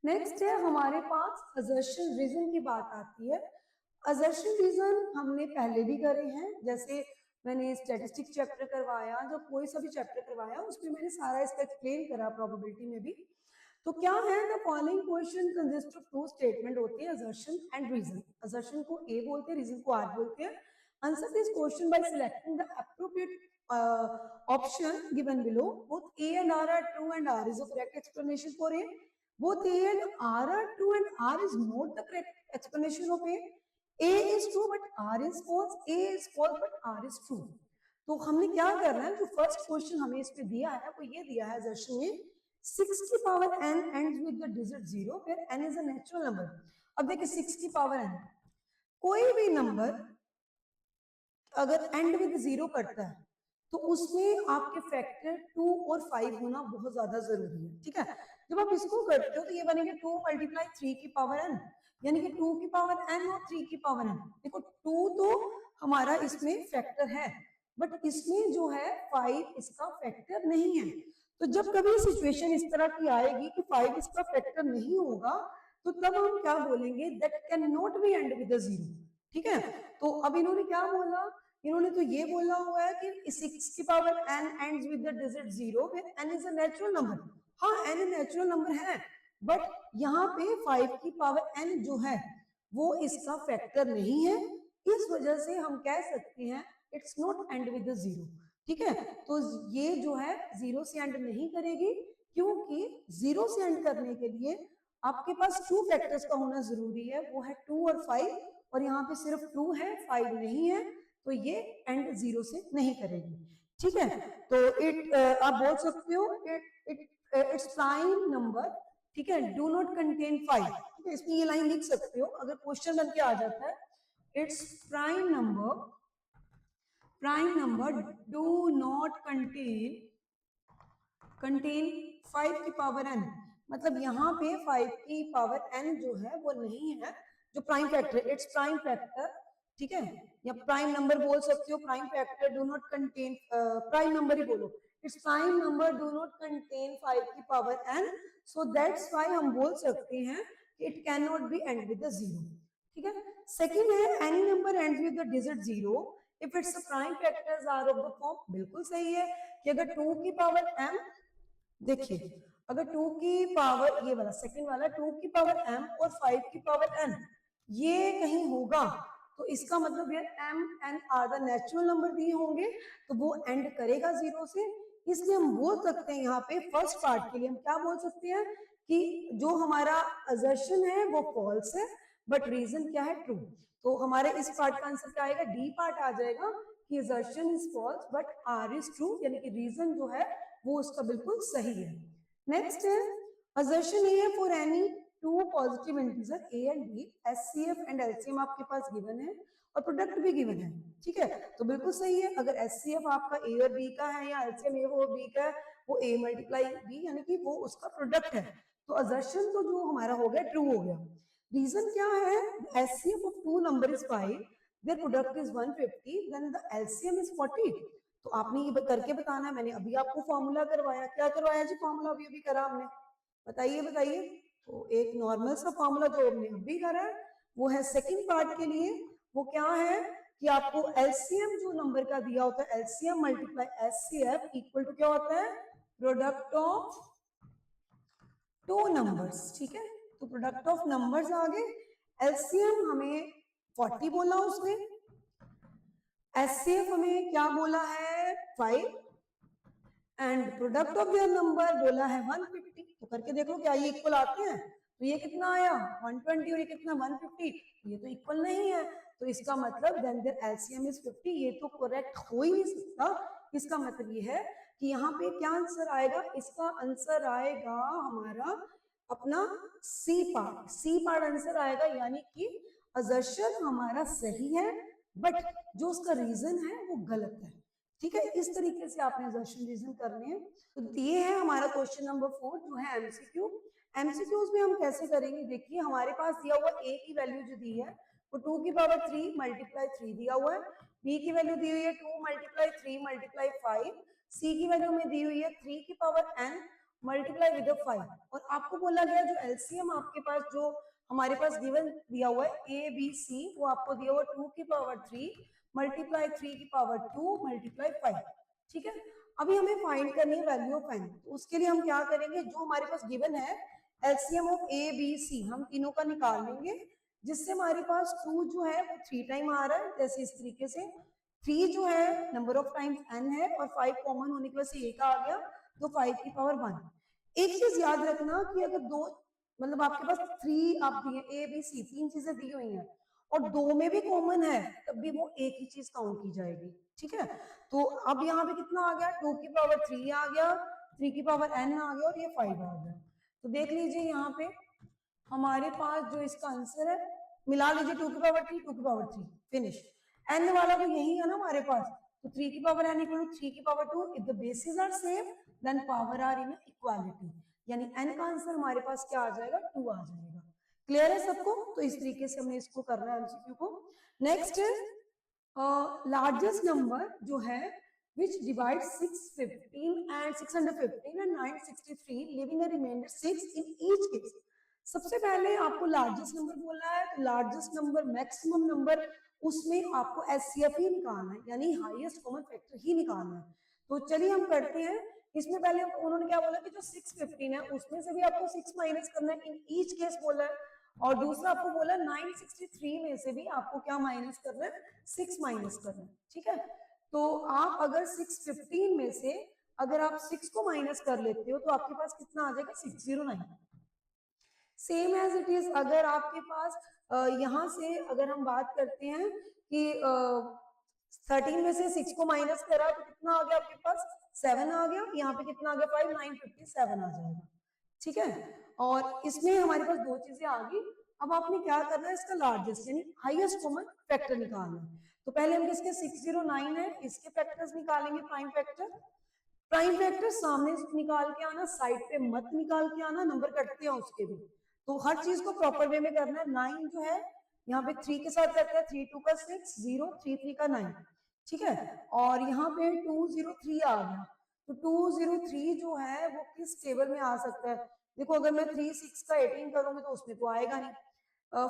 नेक्स्ट है हमारे पास असर्शन रीजन की बात आती है। असर्शन रीजन हमने पहले भी करे हैं, जैसे मैंने स्टैटिस्टिक्स चैप्टर करवाया, जब कोई सा भी चैप्टर करवाया उसमें मैंने सारा इसका एक्सप्लेन करा, प्रोबेबिलिटी में भी। तो क्या है, the following question consist of 2 statement होते हैं, असर्शन एंड रीजन। असर्शन को ए बोलते हैं, रीजन को आर बोलते हैं। Answer this question by selecting the appropriate option given below. Both A and R true and R is the correct explanation for A. Both A and R are true and R is not the correct explanation of A. A is true but R is false. A is false but R is true. तो हमने क्या करना है, जो first question हमें इस पे दिया है वो ये दिया है असर्शन में, 6 की power n ends with the digit 0 where n is a natural number। अब देखिए 6 की पावर n, कोई भी नंबर अगर एंड विद 0 करता है तो उसमें आपके फैक्टर 2 और 5 होना बहुत ज्यादा जरूरी है। ठीक है, जब आप इसको करते हो तो ये बनेगा 2 मल्टीप्लाई 3 की पावर n, यानी कि 2 की पावर n और 3 की पावर n। देखो 2 तो हमारा इसमें फैक्टर है, बट इसमें जो है 5 इसका फैक्टर नहीं है। तो जब कभी सिचुएशन इस तरह की आएगी कि 5 इसका फैक्टर नहीं होगा, तो तब हम क्या बोलेंगे, that can not be end with 0। ठीक है, तो अब इन्होंने क्या बोला, इन्होंने तो ये बोला हुआ है कि 6 की power n ends with the digit 0 where n is a natural number। हाँ n नेचुरल नंबर है, बट यहाँ पे 5 की पावर n जो है वो इसका फैक्टर नहीं है। इस वजह से हम कह सकते हैं इट्स नॉट एंड विद 0, ठीक है। तो ये जो है 0 से एंड नहीं करेगी, क्योंकि 0 से एंड करने के लिए आपके पास 2 फैक्टर्स का होना जरूरी है, वो है 2 और 5, और यहाँ पे सिर्फ 2 है 5 नहीं है, तो ये एंड 0 से नहीं करेगी, ठीक है। तो आप बोल सकते हो इट्स प्राइम नंबर, ठीक है, डू नॉट कंटेन 5, ठीक है। इसमें ये लाइन लिख सकते हो, अगर क्वेश्चन बन के आ जाता है, it's prime number do not contain 5 की पावर n, मतलब यहाँ पे 5 की पावर n जो है वो नहीं है, जो prime factor, it's prime factor, ठीक है, या प्राइम नंबर बोल सकते हो, prime factor do not contain, prime number ही बोलो, it's prime number do not contain 5 की power n, so that's why हम बोल सकते हैं it can not be end with 0, ठीक है। सेकंड है any number ends with the digit 0 if it's prime factors are of the form, बिल्कुल सही है कि अगर 2 की पावर m, देखिए अगर 2 की पावर, ये वाला सेकंड वाला 2 की पावर m और 5 की पावर n ये कहीं होगा, तो इसका मतलब ये m n r the natural number दिए होंगे, तो वो एंड करेगा 0 से, इसलिए हम बोल सकते हैं यहाँ पे फर्स्ट पार्ट के लिए हम क्या बोल सकते हैं कि जो हमारा असर्शन है वो फॉल्स है, बट रीजन क्या है, ट्रू। तो हमारे इस पार्ट का आंसर क्या आएगा, डी पार्ट आ जाएगा कि assertion is false but R is true, यानी कि रीजन जो है वो उसका बिल्कुल सही है। नेक्स्ट है असर्शन ए है for any 2 positive integer a and b, HCF and LCM आपके पास गिवन है और प्रोडक्ट भी गिवन है, ठीक है, तो बिल्कुल सही है। अगर HCF आपका a और b का है या LCM a और b का है, वो a मल्टीप्लाई b यानी कि वो उसका प्रोडक्ट है, तो असर्शन तो जो हमारा हो गया ट्रू हो गया। रीजन क्या है, HCF of 2 number is 5, their product is 150, then the LCM is 40। तो आपने ये करके बताना है, मैंने अभी आपको फॉर्मूला करवाया, क्या करवाया जी, फॉर्मूला अभी करा हमने, बताइए। तो एक नॉर्मल सा फॉर्मूला जो हमने अभी करा है वो है सेकंड पार्ट के लिए, वो क्या है कि आपको एलसीएम जो नंबर का दिया होता है, LCM multiply HCF equal to क्या होता है, प्रोडक्ट ऑफ 2 नंबर्स, ठीक है। तो प्रोडक्ट ऑफ नंबर्स आ गए, एलसीएम हमें 40 बोला उसने, एचसीएफ हमें क्या बोला है 5, and product of their number बोला है 150। तो करके देख लो क्या ये इक्वल आते हैं, तो ये कितना आया 120 और ये कितना 150, ये तो इक्वल नहीं है, तो इसका मतलब देन देयर एलसीएम इज 50, ये तो करेक्ट हो ही नहीं सकता। इसका मतलब ये है कि यहाँ पे क्या आंसर आएगा, इसका आंसर आएगा हमारा अपना सी पार्ट आंसर आएगा, यानी कि असर्शन हमारा सही है बट जो उसका रीजन है वो गलत है, ठीक है। इस तरीके से आपने असर्शन रीजन करने हैं। तो ये है हमारा क्वेश्चन नंबर 4 जो है एमसीक्यू। एमसीक्यूज में हम कैसे करेंगे, देखिए हमारे पास दिया हुआ ए की वैल्यू जो दी है वो 2 की पावर 3 मल्टीप्लाई 3 दिया हुआ है, बी की वैल्यू दी हुई है 2 मल्टीप्लाई 3 मल्टीप्लाई 5, सी की वैल्यू में दी हुई है 3 की पावर n मल्टीप्लाई विद 5, और आपको बोला गया जो एलसीएम आपके पास जो हमारे पास गिवन दिया हुआ है ए बी सी, वो आपको दिया हुआ 2 की पावर 3 मल्टीप्लाई 3 की पावर 2 मल्टीप्लाई 5, ठीक है। अभी हमें फाइंड करनी है वैल्यू ऑफ n, तो उसके लिए हम क्या करेंगे, जो हमारे पास गिवन है LCM of A B C हम तीनों का निकाल लेंगे, जिससे हमारे पास 2 जो है वो 3 टाइम आ रहा है, जैसे इस तरीके से 3 जो है नंबर ऑफ टाइम्स n है और 5 कॉमन होने की वजह से एक आ गया, तो 5 की पावर 1। एक चीज याद रखना कि अगर दो मतलब आपके पास 3 आप दिए ए बी सी 3 चीजें दी हुई हैं और 2 में भी कॉमन है, तब भी वो एक ही चीज काउंट की जाएगी, ठीक है। तो अब यहाँ पे कितना आ गया, 2 की पावर 3 आ गया, 3 की पावर n आ गया और ये 5 आ गया। तो देख लीजिए यहाँ पे हमारे पास जो इसका आंसर है, मिला लीजिए 2 की पावर 3 2 की पावर 3 फिनिश, n वाला तो यही है ना हमारे पास, तो 3 की पावर n इक्वल टू 3 की power 2, if the basis are same then power are in equality, यानी n का आंसर हमारे पास क्या आ जाएगा 2 आ जाएगा। क्लियर है सबको, तो इस तरीके से हमने इसको करना है एमसीक्यू को। नेक्स्ट लार्जेस्ट नंबर जो है which divides 615 and 615 and 963 leaving a remainder 6 in each case। सबसे पहले आपको लार्जेस्ट नंबर बोलना है, तो लार्जेस्ट नंबर मैक्सिमम नंबर उसमें आपको एचसीएफ ही निकालना है, यानी हाईएस्ट कॉमन फैक्टर ही निकालना है। तो चलिए हम करते हैं। इसमें पहले उन्होंने क्या बोला कि जो 615 है उसमें से भी आपको 6 माइनस करना है, इन ईच केस बोला है, और दूसरा आपको बोला 963 में से भी आपको क्या माइनस करना है, 6 माइनस करना है, ठीक है। तो आप अगर 615 में से अगर आप 6 को माइनस कर लेते हो तो आपके पास कितना आ जाएगा, 609। सेम एज इट इज अगर आपके पास यहाँ से अगर हम बात करते हैं कि 13 में से 6 को माइनस करा तो कितना आ गया आपके पास, 7 आ गया। यहाँ पे कितना आ गया, 5, 957 आ जाएगा, ठीक है। और इसमें हमारे पास दो चीजें आ गई। अब आपने क्या करना है, इसका लार्जेस्ट यानी हाईएस्ट कॉमन फैक्टर निकालना है। तो पहले हम किसके 609 है इसके फैक्टर्स निकालेंगे, प्राइम फैक्टर। प्राइम फैक्टर सामने निकाल के आना, साइड पे मत निकाल के आना, नंबर कटते हैं उसके भी। तो हर चीज को प्रॉपर वे में करना है। 9 जो है यहाँ पे 3 के साथ करते हैं, 3 2 का 6, 0 3 3 का 9, ठीक है। और यहाँ पे 203 आ गया। तो 203 जो है वो किस टेबल में आ सकता है, देखो अगर मैं 3 6 का 18 करूंगी तो उसमें तो आएगा नहीं,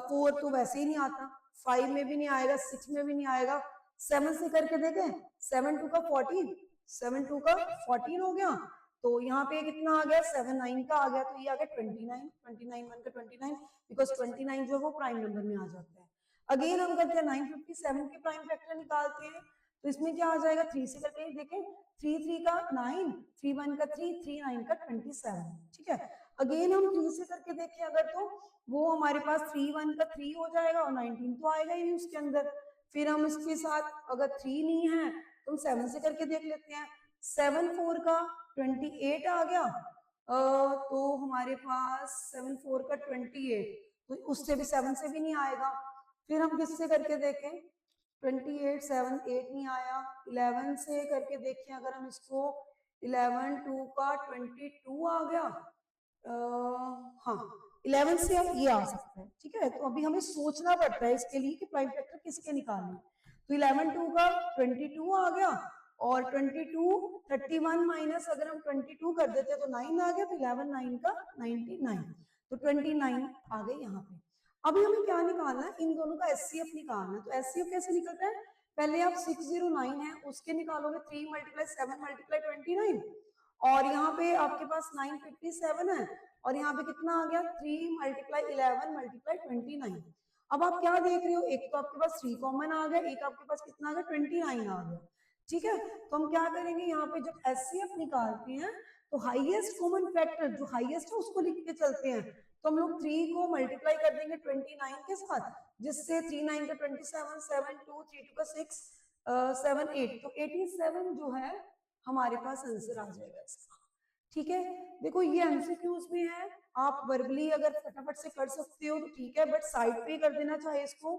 4 तो वैसे ही नहीं आता, 5 में भी नहीं आएगा, 6 में भी नहीं आएगा। 7 से करके देखें, 7 2 का 14, 7 2 का 14 हो गया। तो यहाँ पे कितना आ गया, 7 9 का आ गया, तो ये आ गया 29, 29 1 का 29, बिकॉज 29 जो है वो प्राइम नंबर में आ जाता है। अगेन हम करते हैं 957 के प्राइम फैक्टर निकालते हैं। तो इसमें क्या आ जाएगा, 3 से करके देखें, 3 3 का 9, 3 1 का 3, 3 9 का 27, ठीक है। अगेन हम 3 से करके देखें अगर, तो वो हमारे पास 3 1 का 3 हो जाएगा और 19 तो आएगा ही नहीं उसके अंदर। फिर हम इसके साथ अगर 3 नहीं है तो हम 7 से करके देख लेते हैं, 7 4 का 28 आ गया। तो हमारे पास 7 4 का 28, तो उससे भी 7 से भी नहीं आएगा। फिर हम किससे करके देखें, 28 7 8 नहीं आया। 11 से करके देखें अगर हम इसको, 11 2 का 22 आ गया। हाँ 11 से अब ये आ सकता है, ठीक है। तो अभी हमें सोचना पड़ता है इसके लिए कि प्राइम फैक्टर किसके निकालने। तो 11 2 का 22 आ गया और 22 31 माइनस अगर हम 22 कर देते तो 9 आ गया, तो 11 9 का 99, तो 29 आ गए यहाँ पे। अभी हमें क्या निकालना है, इन दोनों का एचसीएफ निकालना है। तो एचसीएफ कैसे निकलता है, पहले आप 609 है उसके निकालोगे, 3 × 7 × 29, और यहाँ पे आपके पास 957 है और यहाँ पे कितना आ गया, 3 × 11 × 29। अब आप क्या देख रहे हो, एक तो आपके पास 3 कॉमन आ गया, एक आपके पास कितना आ गया, 29 आ गया, ठीक है। तो हम क्या करेंगे, यहाँ पे जब एचसीएफ निकालते हैं तो हाईएस्ट कॉमन फैक्टर जो हाईएस्ट है उसको लिख के चलते हैं। तो हम लोग 3 को मल्टीप्लाई कर देंगे 29 के साथ, जिससे 3 9 का 27, 7 2 3 2 का 6, 7 8, तो 87 जो है हमारे पास आंसर आ जाएगा इसका, ठीक है। देखो ये एमसीक्यूज में है, आप वर्बली अगर फटाफट से कर सकते हो तो ठीक है, बट साइड पे कर देना चाहिए इसको।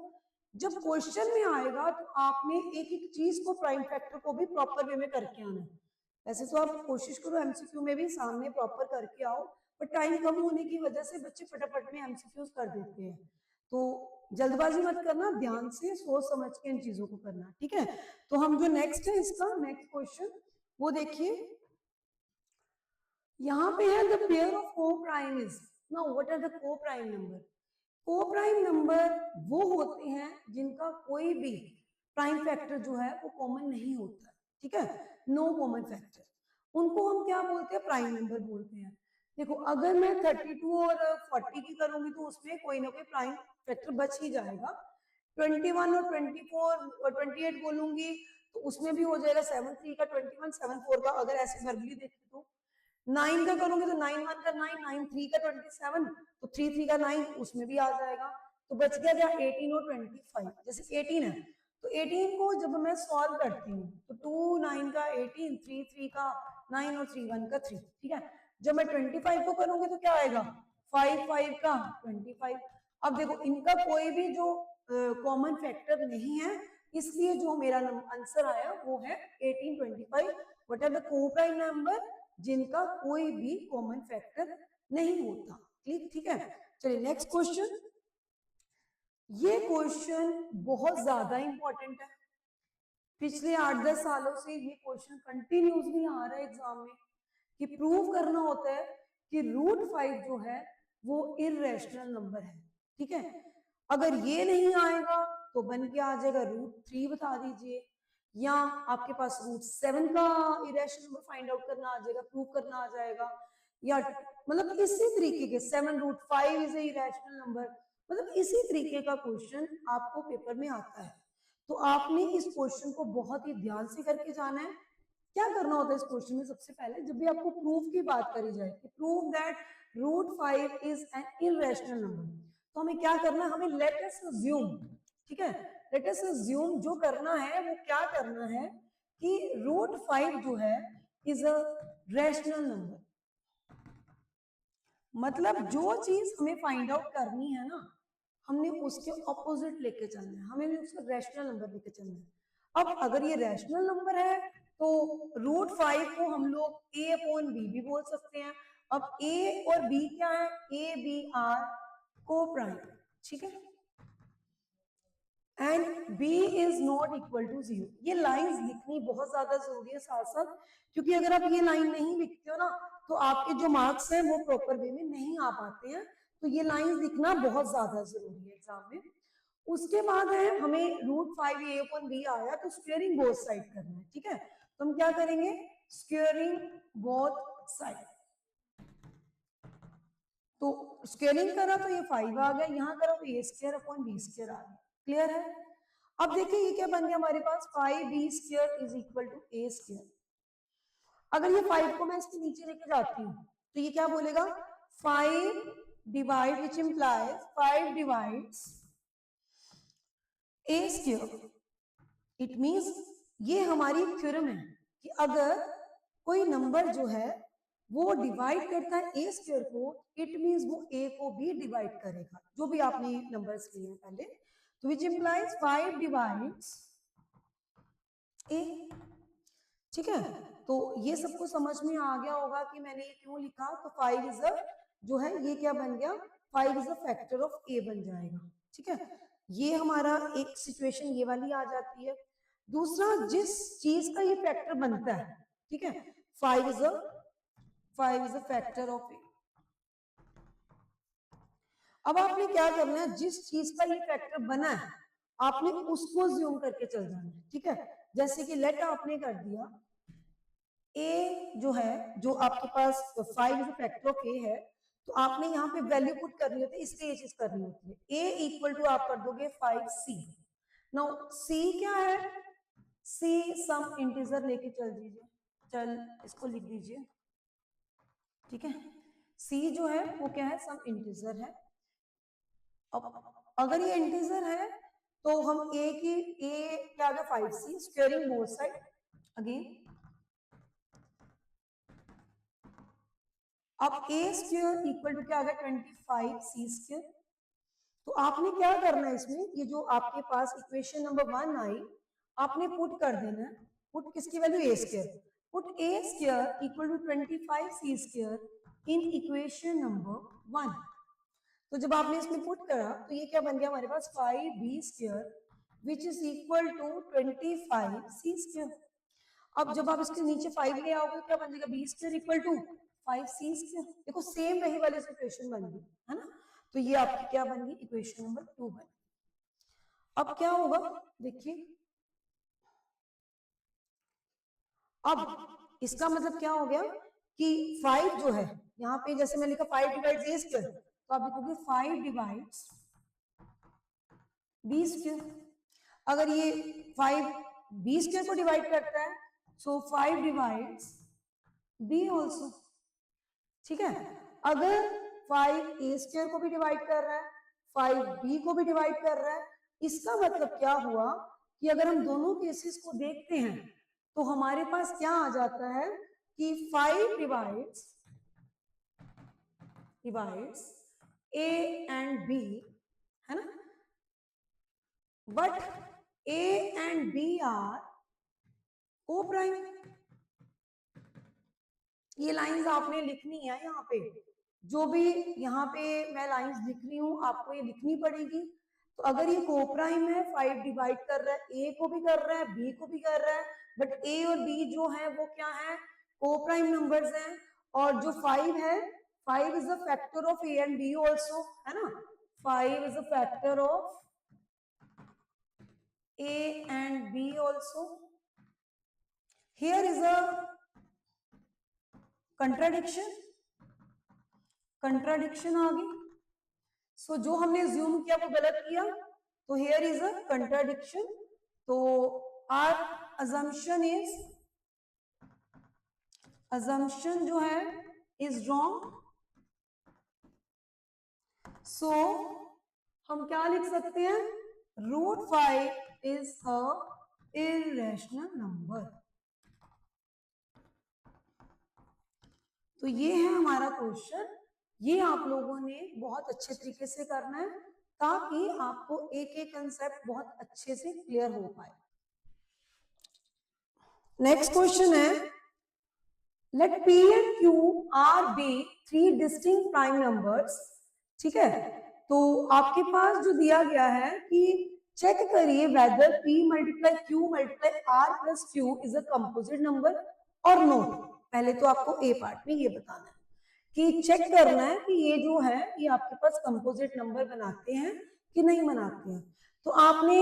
जब क्वेश्चन में आएगा तो आपने एक एक चीज को, प्राइम फैक्टर को भी प्रॉपर वे में करके आना है। वैसे तो आप कोशिश करो एमसीक्यू में भी सामने प्रॉपर करके आओ, पर टाइम कम होने की वजह से बच्चे फटाफट में एमसीक्यूज कर देते हैं। तो जल्दबाजी मत करना, ध्यान से सोच समझ के इन चीजों को करना, ठीक है। तो हम जो नेक्स्ट है इसका नेक्स्ट क्वेश्चन वो देखिए, यहाँ पे है the pair of coprime is, now what are the coprime number. Coprime number वो होते हैं जिनका कोई भी प्राइम फैक्टर जो है वो कॉमन नहीं होता, ठीक है, नो कॉमन फैक्टर, उनको हम क्या बोलते हैं, प्राइम नंबर बोलते हैं। देखो अगर मैं 32 और 40 की करूंगी तो उसमें कोई ना कोई प्राइम फैक्टर बच ही जाएगा। 21 और 24 और 28 बोलूंगी तो उसमें भी हो जाएगा, 7 3 का 21, 7 4 का, अगर ऐसे वर्बली देखें तो 9 का करूंगी तो 9 1 का 9, 9 3 का 27, तो 3 3 का 9 उसमें भी आ जाएगा। तो बच गया क्या, 18 और 25। जैसे 18 है तो 18 को जब मैं सॉल्व करती हूँ तो 2 9 का 18, 3 3 का 9 और 3 1 का 3, ठीक है। जब मैं 25 को करूंगी तो क्या आएगा, 5 5 का 25। अब देखो इनका कोई भी जो कॉमन फैक्टर नहीं है, इसलिए जो मेरा आंसर आया वो है 1825। What are the coprime number, जिनका कोई भी कॉमन फैक्टर नहीं होता, ठीक है। चलिए नेक्स्ट क्वेश्चन, ये क्वेश्चन बहुत ज्यादा इंपॉर्टेंट है, पिछले 8-10 सालों से ये क्वेश्चन कंटिन्यूसली आ रहा है एग्जाम में, कि प्रूव करना होता है कि √5 जो है वो इररेशनल नंबर है, ठीक है। अगर ये नहीं आएगा तो बन के आ जाएगा √3 बता दीजिए, या आपके पास √7 का इरेशनल नंबर फाइंड आउट करना आ जाएगा, प्रूव करना आ जाएगा, या मतलब इसी तरीके के 7 √5 इज ए इरेशनल नंबर, मतलब इसी तरीके का क्वेश्चन आपको पेपर में आता है। तो आपने इस क्वेश्चन को बहुत ही ध्यान से करके जाना है। क्या करना होता है इस क्वेश्चन में? सबसे पहले जब भी आपको प्रूफ की बात करी जाए कि prove that √5 is an irrational number, तो हमें क्या करना है? हमें लेट अस अज्यूम, ठीक है, लेट अस अज्यूम जो करना है वो क्या करना है कि √5 जो है इज अ रैशनल नंबर। मतलब जो चीज हमें फाइंड आउट करनी है ना, हमने उसके ऑपोजिट लेके चलना है, हमें उसका रैशनल नंबर लेके चलना है। अब अगर ये रैशनल नंबर है तो √5 को हम लोग a अपॉन b भी बोल सकते हैं। अब a और b क्या है? a b are coprime, ठीक है, and b is not equal to 0। ये लाइंस लिखनी बहुत ज्यादा जरूरी है साथ साथ, क्योंकि अगर आप ये लाइन नहीं लिखते हो ना तो आपके जो मार्क्स हैं वो प्रॉपर वे में नहीं आ पाते हैं। तो ये लाइंस लिखना बहुत ज्यादा जरूरी है एग्जाम में। उसके बाद है हमें √5 a अपॉन b आया तो स्क्वेयरिंग बोथ साइड करना है, ठीक है। तो हम क्या करेंगे? Squaring both side. तो स्क्वेयरिंग करा तो ये 5 आ गया, यहाँ करा तो a square upon b square आ गया। क्लियर है? अब देखिए ये क्या बन गया हमारे पास? 5b square is equal to a square. अगर ये 5 को मैं इसके नीचे लेके जाती हूँ तो ये क्या बोलेगा? 5 divide which implies 5 divides a square. It means ये हमारी थ्योरम है कि अगर कोई नंबर जो है वो डिवाइड करता है ए स्क्वायर को, इट मींस वो ए को भी डिवाइड करेगा, जो भी आपने नंबर्स लिए हैं पहले। तो विच इंप्लाइज 5 डिवाइड्स ए, ठीक है। तो ये सबको समझ में आ गया होगा कि मैंने ये क्यों लिखा। तो 5 इज अ जो है ये क्या बन गया? 5 इज अ फैक्टर ऑफ ए बन जाएगा, ठीक है। ये हमारा एक सिचुएशन ये वाली आ जाती है। दूसरा, जिस चीज का ये फैक्टर बनता है, ठीक है, 5 इज अ फैक्टर ऑफ ए। अब आपने क्या करना है? जिस चीज का ये फैक्टर बना है आपने उसको ज्यूम करके चल जाना है, ठीक है। जैसे कि लेट आपने कर दिया ए जो है, जो आपके पास 5 इज फैक्टर ऑफ ए है, तो आपने यहाँ पे वैल्यू पुट करनी होती है, इसलिए ये चीज करनी होती है। ए इक्वल टू आप कर दोगे 5c। नाउ c क्या है? c सम इंटीजर लेके चल दीजिए, चल इसको लिख दीजिए, ठीक है। c जो है वो क्या है? सम इंटीजर है। अब अगर ये इंटीजर है तो हम a की a क्या आ गया? 5c squaring both side again. अब a स्क्वायर इक्वल टू क्या आ गया? 25c square. तो आपने क्या करना है इसमें? ये जो आपके पास इक्वेशन नंबर 1 आई, आपने पुट कर देना है। पुट किसकी value? a square. Put a square equal to 25c square in equation number 1। तो जब आपने इसमें पुट करा तो ये क्या बन गया हमारे पास? 5b square which is equal to 25c square. अब जब आप इसके नीचे 5 ले आओगे क्या बन जाएगा? b square equal to 5c square. देखो सेम वही वाली इक्वेशन बन गई है ना। तो ये आपकी क्या बन गई? इक्वेशन नंबर 2 बन गई। अब क्या होगा देखिए, अब इसका मतलब क्या हो गया कि 5 जो है यहाँ पे, जैसे मैं लिखा 5 डिवाइड्स a स्क्वायर, तो आप लिखोगे 5 डिवाइड्स b स्क्वायर। अगर ये 5 b स्क्वायर को डिवाइड करता है सो 5 डिवाइड्स b ऑल्सो, ठीक है। अगर 5 a स्क्वायर को भी डिवाइड कर रहा है, 5 b को भी डिवाइड कर रहा है, इसका मतलब क्या हुआ कि अगर हम दोनों केसेस को देखते हैं तो हमारे पास क्या आ जाता है कि 5 डिवाइड्स a एंड b, है ना, but a and b are coprime. ये लाइंस आपने लिखनी है यहाँ पे, जो भी यहाँ पे मैं लाइंस लिख रही हूँ आपको ये लिखनी पड़ेगी। तो अगर ये को प्राइम है, 5 डिवाइड कर रहा है, ए को भी कर रहा है, बी को भी कर रहा है, बट ए और बी जो है वो क्या है? को प्राइम नंबर्स हैं। और जो 5 है, 5 is a factor of a and b also, है ना। 5 is a factor of a and b also. Here is a contradiction आ गई। सो जो हमने assume किया वो गलत किया, तो here is a contradiction. तो our assumption जो है is wrong. So हम क्या लिख सकते हैं, √5 is a irrational number. तो ये है हमारा क्वेश्चन. ये आप लोगों ने बहुत अच्छे तरीके से करना है ताकि आपको एक एक कंसेप्ट बहुत अच्छे से क्लियर हो पाए. नेक्स्ट क्वेश्चन है, late P and Q are be 3 distinct prime numbers. ठीक है, तो आपके पास जो दिया गया है कि चेक करिए whether P multiply Q multiply R plus Q is a composite number or not. पहले तो आपको A पार्ट में ये बताना है कि चेक करना है कि ये जो है ये आपके पास कंपोजिट नंबर बनाते हैं कि नहीं बनाते हैं. तो आपने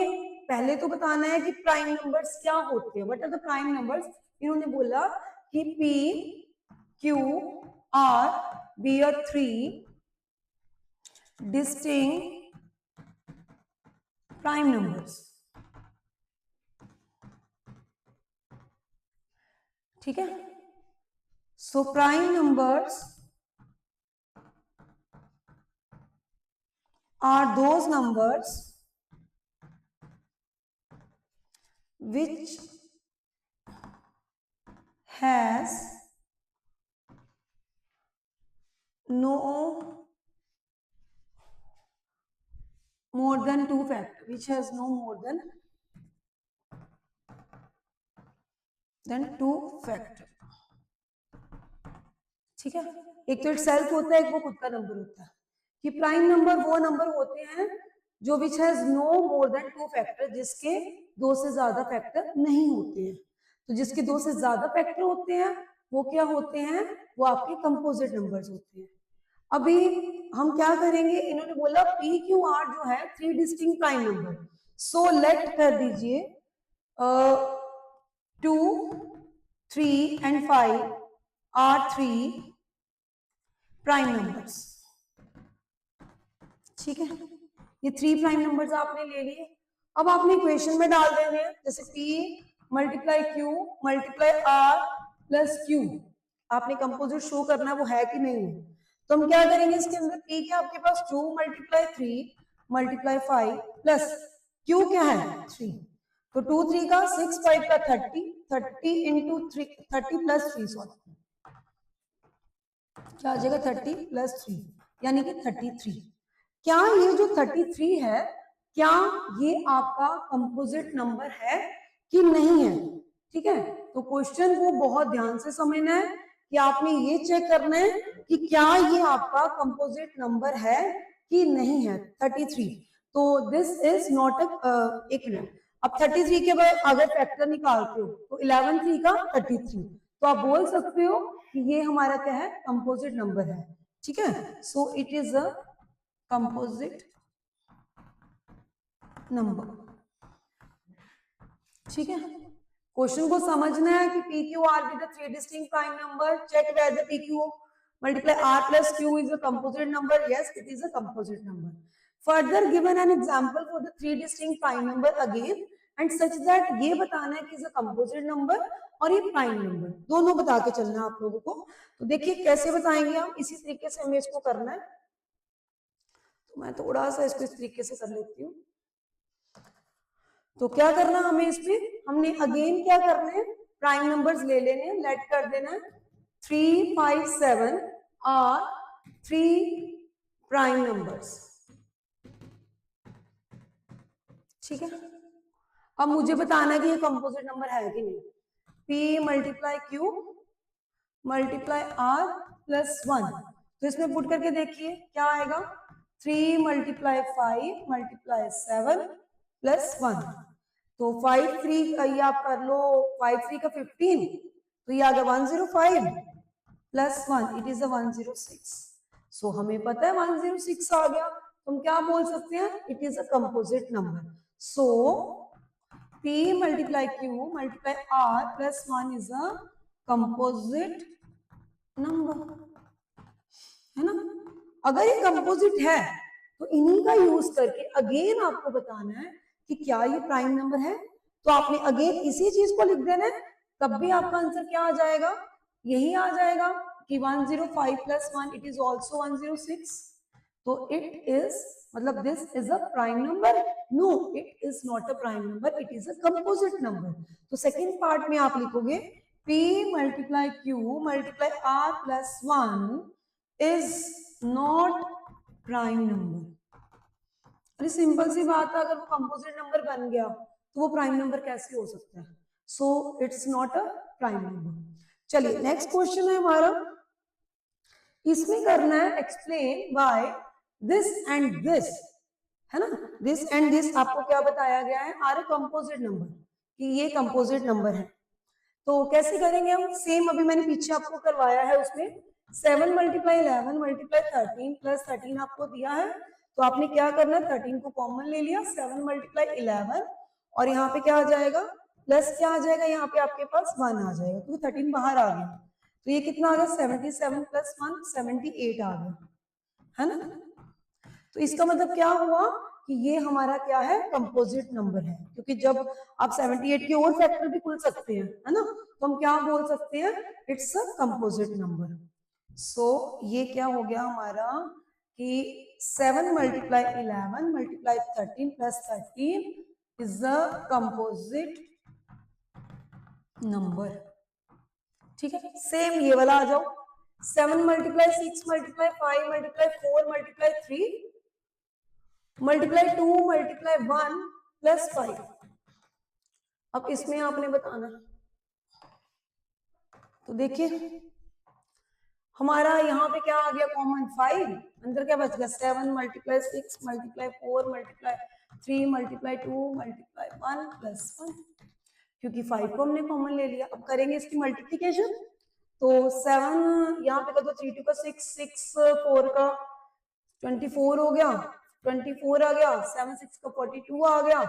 पहले तो बताना है कि प्राइम नंबर्स क्या होते हैं, what are the prime numbers. इन्होंने बोला कि P, Q, R be a 3 distinct prime numbers. ठीक है, so prime numbers are those numbers which has no more than 2 factor, which has no more than 2 factor. ठीक है, एक तो self होता है, एक वो खुद का नंबर होता है. कि प्राइम नंबर वो नंबर होते हैं जो which has no more than 2 factor, जिसके 2 से ज्यादा फैक्टर नहीं होते हैं. तो जिसके 2 से ज्यादा फैक्टर होते हैं वो क्या होते हैं, वो आपके कंपोजिट नंबर्स होते हैं. अभी हम क्या करेंगे, इन्होंने बोला P Q R जो है 3 distinct prime number. So let कर दीजिए 2, 3 and 5 are 3 प्राइम नंबर्स. ठीक है, ये 3 प्राइम नंबर्स आपने ले लिए. अब आपने इक्वेशन में डाल देंगे, जैसे P multiply Q multiply R plus Q. आपने कंपोजिट शो करना है वो है कि नहीं है. तो हम क्या करेंगे, इसके अंदर P क्या आपके पास 2 मल्टीप्लाई 3 मल्टीप्लाई 5 प्लस Q क्या है 3. तो 2 3 का 6 5 का 30 इंटू 30 प्लस 3 सॉरी क्या आ जाएगा 30 प्लस 3 यानी कि 33. क्या ये जो 33 है क्या ये आपका कंपोजिट नंबर है कि नहीं है. ठीक है, तो क्वेश्चन को बहुत ध्यान से समझना है कि आपने ये चेक करना है कि क्या ये आपका कंपोजिट नंबर है कि नहीं है 33. तो दिस इज नॉट एक मिनट. अब 33 के बाद अगर फैक्टर निकालते हो तो 11 3 का 33, तो आप बोल सकते हो कि ये हमारा क्या है, कंपोजिट नंबर है. ठीक है, so it is a composite number. ठीक है, क्वेश्चन को समझना है कि P Q R be the 3 distinct prime number. Check whether P Q multiply R plus Q is a composite number. Yes, it is a composite number. Further given an example for the 3 distinct prime number again and such that ये बताना है कि is a composite number और ये prime number दोनों बता के चलना है आप लोगों को. तो देखिए कैसे बताएंगे हम, इसी तरीके से हमें इसको करना है. तो मैं थोड़ा सा इसको इस तरीके से कर लेती हूँ. तो क्या करना हमें इस पे, हमने अगेन क्या करना है, प्राइम नंबर्स ले लेने, लेट कर देना है 3 5 7 आर 3 प्राइम नंबर्स. ठीक है, अब मुझे बताना है कि ये कंपोजिट नंबर है कि नहीं. P multiply Q multiply R plus 1. तो इसमें पुट करके देखिए क्या आएगा, 3 मल्टीप्लाई 5 मल्टीप्लाई 7 प्लस 1. तो 5 3 ये आप कर लो, 5 3 का 15, तो ये आ गया 105 प्लस 1, इट इज अ 106. सो हमें पता है 106 आ गया, तो हम क्या बोल सकते हैं, it is a composite number. So P multiply Q multiply R plus 1 is a composite number. है ना, अगर ये कंपोजिट है तो इन्हीं का यूज करके अगेन आपको बताना है कि क्या ये प्राइम नंबर है, तो आपने अगेन इसी चीज को लिख देना है, तब भी आपका आंसर क्या आ जाएगा, यही आ जाएगा कि 105 प्लस 1 इट इज ऑल्सो 106। तो इट इज मतलब this is a prime number, no it is not a prime number, it is a composite number. तो सेकेंड पार्ट में आप लिखोगे P multiply Q multiply R plus 1 is not prime number। अरे simple सी बात है, अगर वो कंपोजिट नंबर बन गया तो वो प्राइम नंबर कैसे हो सकता है, so it's not a prime number. चलिए नेक्स्ट क्वेश्चन है हमारा, इसमें करना है explain why this and this, है ना, दिस एंड दिस आपको क्या बताया गया है, आर अ कंपोजिट नंबर, कि ये कंपोजिट नंबर है। तो कैसे करेंगे हम, सेम अभी मैंने पीछे आपको करवाया है, उसमें 7 मल्टीप्लाई 11 मल्टीप्लाई 13 प्लस 13 आपको दिया है, तो आपने क्या करना है 13 को कॉमन ले लिया, 7 मल्टीप्लाई 11 और यहाँ पे क्या आ जाएगा प्लस क्या आ जाएगा, यहाँ पे आपके पास 1 आ जाएगा क्योंकि 13 बाहर आ गया, तो ये कितना आ गया 77 प्लस 1 78 आ गया, है ना। तो इसका मतलब क्या हुआ कि ये हमारा क्या है कंपोजिट नंबर है, क्योंकि जब आप 78 के और फैक्टर भी खुल सकते हैं, है ना, तो हम क्या बोल सकते हैं, इट्स अ कंपोजिट नंबर। सो ये क्या हो गया हमारा कि 7 multiply 11 multiply 13 plus 13 is a composite number. ठीक है, सेम ये वाला आ जाओ, 7 multiply 6 multiply 5 multiply 4 multiply 3 multiply 2 multiply 1 plus 5। अब इसमें आपने बताना, तो देखिए हमारा यहाँ पे क्या आ गया कॉमन 5, अंदर क्या बच गया 7 multiply 6 multiply 4 multiply 3 multiply 2 multiply 1 plus 1, क्योंकि 5 को हमने कॉमन ले लिया। अब करेंगे इसकी मल्टीप्लिकेशन, तो 7 यहाँ पे कर दो, 3 2 का 6 6 4 का 24 हो गया, 24 आ गया, 7 6 का 42 आ गया,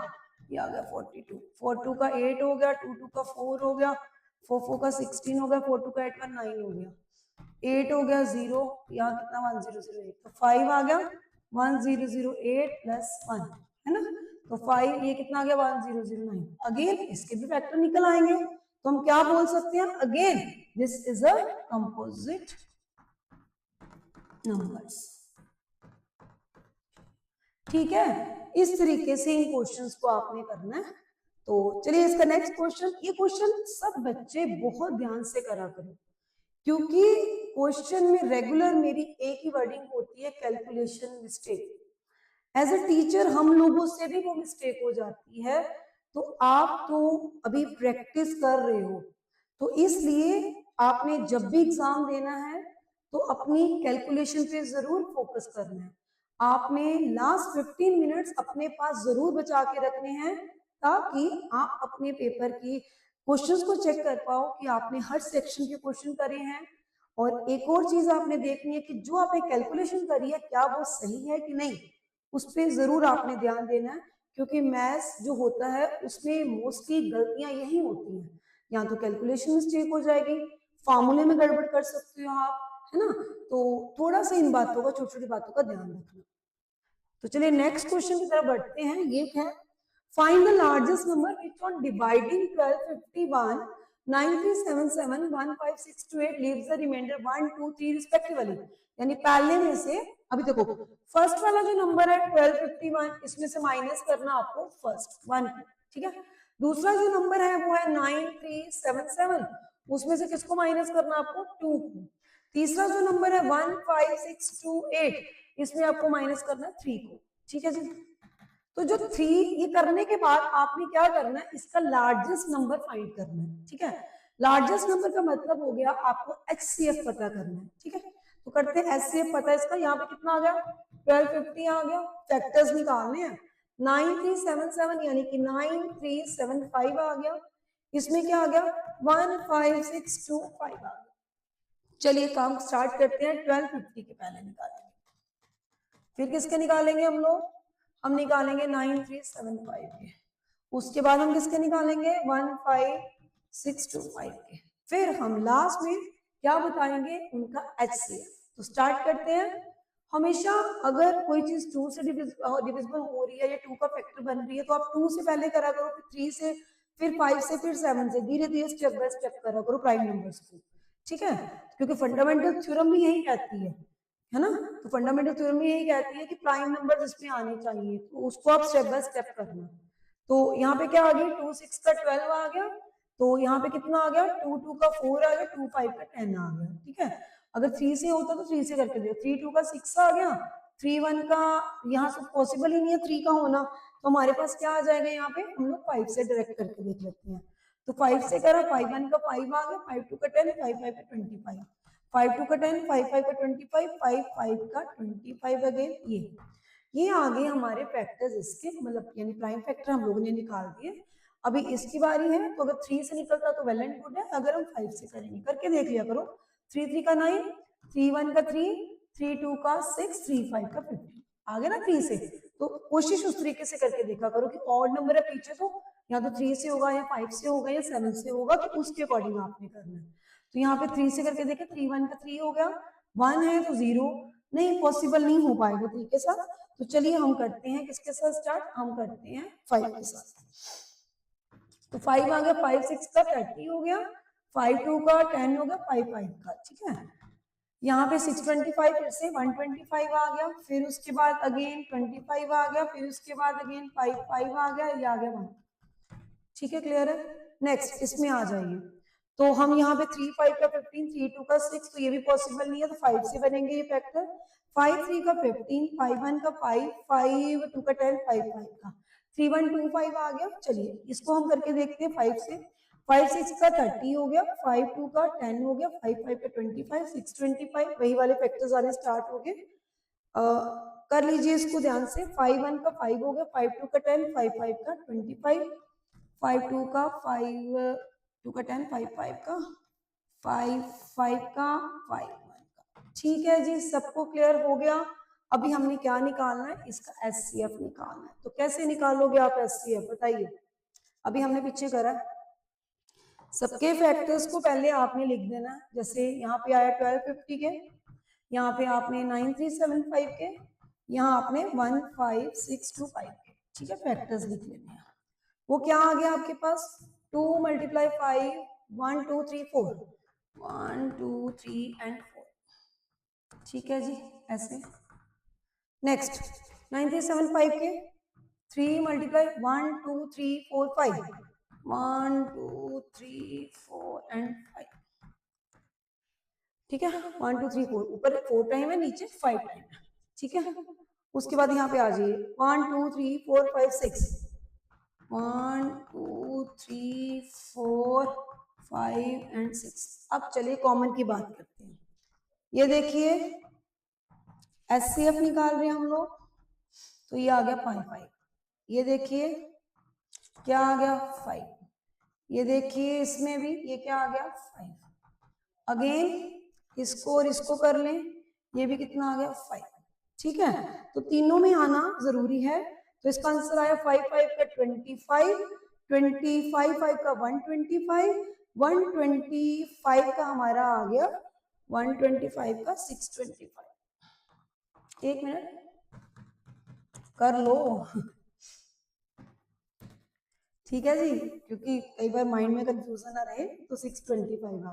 ये आ गया 42, 4 2 का 8 हो गया, 2 2 का 4 हो गया, 4 4 का 16 हो गया, 4 2 का 8 का 9 हो गया, 8 हो गया 0, यहाँ कितना 1008, तो 5 आ गया 1008 प्लस 1, है ना, तो 5 ये कितना आ गया 1009। अगेन इसके भी फैक्टर निकल आएंगे, तो हम क्या बोल सकते हैं, again this is a composite numbers. ठीक है, इस तरीके से इन क्वेश्चंस को आपने करना है। तो चलिए इसका नेक्स्ट क्वेश्चन, ये क्वेश्चन सब बच्चे बहुत ध्यान से करा करें, क्योंकि क्वेश्चन में रेगुलर मेरी एक ही वर्डिंग होती है, calculation mistake. As a teacher हम लोगों से भी वो मिस्टेक हो जाती है, तो आप तो अभी प्रैक्टिस कर रहे हो, तो इसलिए आपने जब भी एग्जाम देना है तो अपनी कैलकुलेशन पे जरूर फोकस करना है। आपने लास्ट 15 मिनट्स अपने पास जरूर बचा के रखने हैं, ताकि आप अपने पेपर की क्वेश्चंस को चेक कर पाओ कि आपने हर सेक्शन के क्वेश्चन करे हैं। और एक और चीज आपने देखनी है कि जो आपने कैलकुलेशन करी है क्या वो सही है कि नहीं, उस पर जरूर आपने ध्यान देना है, क्योंकि मैथ्स जो होता है उसमें मोस्टली गलतियां यही होती हैं, या तो कैलकुलेशन मिस्टेक हो जाएगी, फार्मूले में गड़बड़ कर सकते हो आप, है ना, तो थोड़ा सा इन बातों का, छोटी छोटी बातों का ध्यान रखना। तो चलिए नेक्स्ट क्वेश्चन की तरफ बढ़ते हैं, ये है find the largest number which on dividing 1251 9377 15628 leaves the remainder 1 2 3 respectively. यानी पहले में से, अभी देखो फर्स्ट वाला जो नंबर है 1251, इसमें से माइनस करना आपको फर्स्ट 1, ठीक है। दूसरा जो नंबर है वो है 9377, उसमें से किसको माइनस करना आपको 2 को। तीसरा जो नंबर है 15628, इसमें आपको माइनस करना है 3 को, ठीक है जी। तो जो 3 ये करने के बाद आपने क्या करना है, इसका लार्जेस्ट नंबर फाइंड करना है, ठीक है। लार्जेस्ट नंबर का मतलब हो गया आपको HCF पता करना है, ठीक है। तो करते हैं HCF पता, इसका यहाँ पे कितना आ गया 1250 आ गया, फैक्टर्स निकालने हैं, 9377 यानी कि 9375 आ गया, इसमें क्या आ गया 15625 आ गया। चलिए काम स्टार्ट करते हैं, 1250 के पहले निकालेंगे, फिर किसके निकालेंगे हम लोग, हम निकालेंगे 9375 के, उसके बाद हम किसके निकालेंगे 15625 के, फिर हम लास्ट में क्या बताएंगे उनका HCF। तो स्टार्ट करते हैं, हमेशा अगर कोई चीज 2 से डिविजिबल हो रही है या 2 का फैक्टर बन रही है तो आप 2 से पहले करा करो, फिर 3 से, फिर 5 से, फिर 7 से, धीरे धीरे स्टेप बाय स्टेप करा करो प्राइम नंबर्स को, ठीक है। क्योंकि फंडामेंटल थ्योरम भी यही कहती है ना। तो फंडामेंटल थ्योरम भी यही कहती है कि प्राइम नंबर इसमें आने चाहिए, तो उसको आप स्टेप बाय स्टेप करना। तो यहाँ पे क्या आ गया, 2 6 का 12 आ गया, तो यहाँ पे कितना आ गया, 2 2 का 4 आ गया, 2 5 का 10 आ गया, ठीक है। अगर 3 से होता तो 3 से करके देखो, 3 2 का 6 आ गया, 3 1 का, यहाँ से पॉसिबल ही नहीं है 3 का होना, तो हमारे पास क्या आ जाएगा, यहाँ पे हम लोग 5 से डायरेक्ट करके देख लेते हैं। तो 5 से करा, 5 1 का 5 आ गया, 5 2 का 10, 5 5 का 25, 5 2 का 10, 5 5 का 25, 5 5 का 25 अगेन, ये आ गए हमारे फैक्टर्स इसके, मतलब यानी प्राइम फैक्टर हम लोगों ने निकाल दिए। अभी इसकी बारी है, तो अगर 3 से निकलता तो वेल एंड गुड है, अगर हम 5 से करेंगे, करके देख लिया करो। 3 3 का 9, 3 1 का 3, 3 2 का 6, 3 5 का 15 आ गया ना 3 से। तो कोशिश उस तरीके से करके देखा करो कि ऑड नंबर है पीछे, तो या तो 3 से होगा या 5 से होगा या 7 से होगा, तो उसके अकॉर्डिंग आपने करना है। तो यहाँ पे 3 से करके देखे, 3 1 का 3 हो गया, 1 है तो 0 नहीं, पॉसिबल नहीं हो पाएगा 3 के साथ। तो चलिए हम करते हैं किसके साथ स्टार्ट, हम करते हैं 5 के साथ। तो 5 आ गया, 5 6 का 30 हो गया, 5 2 का 10 हो गया, 5 5 का, ठीक है। यहाँ पे 625 फिर से 125 आ गया, फिर उसके बाद अगेन 25 आ गया, फिर उसके बाद अगेन 5 5 आ गया, ये आ गया 1, ठीक है, क्लियर है। नेक्स्ट इसमें आ जाइए, तो हम यहाँ पे 3 5 का 15, 3 2 का 6, तो ये भी पॉसिबल नहीं है, तो 5 से बनेंगे ये फैक्टर, 5 3 का 15, 5 1 का 5, 5 2 का 10, 5 5 का 3 1 2 5 आ गया। चलिए इसको हम करके देखते हैं 5 से, 5 6 का 30 हो गया, 5 2 का 10 हो गया, 5 5 का 25, 6 25, वही वाले फैक्टर्स आने स्टार्ट हो गए। कर लीजिए इसको ध्यान से, 5 1 का 5 हो गया, 5 2 का 10, 5 5 का 25, 5 2 का 5 2 का 10, 5 5 का 5 5 का 5 1 का, ठीक है जी, सबको क्लियर हो गया। अभी हमने क्या निकालना है, इसका एचसीएफ निकालना है। तो कैसे निकालोगे आप एचसीएफ, बताइए। अभी हमने पीछे करा, सबके फैक्टर्स को पहले आपने लिख देना, जैसे यहाँ पे आया 1250 के, यहाँ पे आपने 9375 के, यहाँ आपने 15625 के, ठीक है, फैक्टर्स लिख लेने हैं। वो क्या आ गया आपके पास, 2 × 5, 1 2 3 4, 1 2 3 एंड 4, ठीक है जी, ऐसे। नेक्स्ट 9375 के 3 × 1 2 3 4 5, 1 2 3 4 एंड 5, ठीक है, 1 2 3 4, ऊपर 4 टाइम है, नीचे 5 टाइम है, ठीक है। उसके बाद यहाँ पे आ जाइए 1 2 3 4 5 6, 1 2 3 4 5 एंड 6। अब चलिए कॉमन की बात करते हैं। ये देखिए एचसीएफ निकाल रहे हैं हम लोग, तो ये आ गया 5 5, ये देखिए क्या आ गया 5, ये देखिए इसमें भी ये क्या आ गया 5, अगेन इसको और इसको कर लें, ये भी कितना आ गया 5, ठीक है। तो तीनों में आना जरूरी है, तो इसका आंसर आया 5 5 का 25, 25 5 का 125, 125 का हमारा आ गया 125 का 625। एक मिनट कर लो, ठीक है जी, क्योंकि कई बार माइंड में कंफ्यूजन ना रहे, तो 625 आ गया।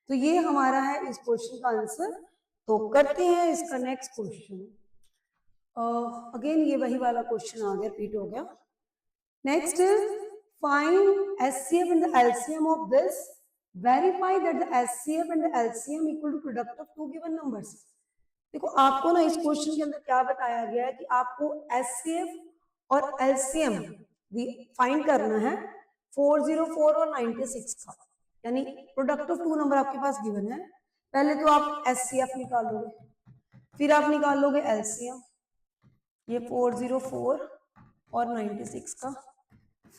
तो ये हमारा है इस क्वेश्चन का आंसर। तो करते हैं इसका नेक्स्ट क्वेश्चन। अगेन ये वही वाला क्वेश्चन आ गया, रिपीट हो गया। Next, find HCF and the LCM of this, verify that the HCF and the LCM equal to product of two given numbers. देखो आपको ना इस क्वेश्चन के अंदर क्या बताया गया है कि आपको एचसीएफ और एलसीएम फाइंड करना है 404 और 96 का, यानी प्रोडक्ट ऑफ टू नंबर आपके पास गिवन है। पहले तो आप एचसीएफ निकालोगे, फिर आप निकालोगे एलसीएम, ये 404 और 96 का,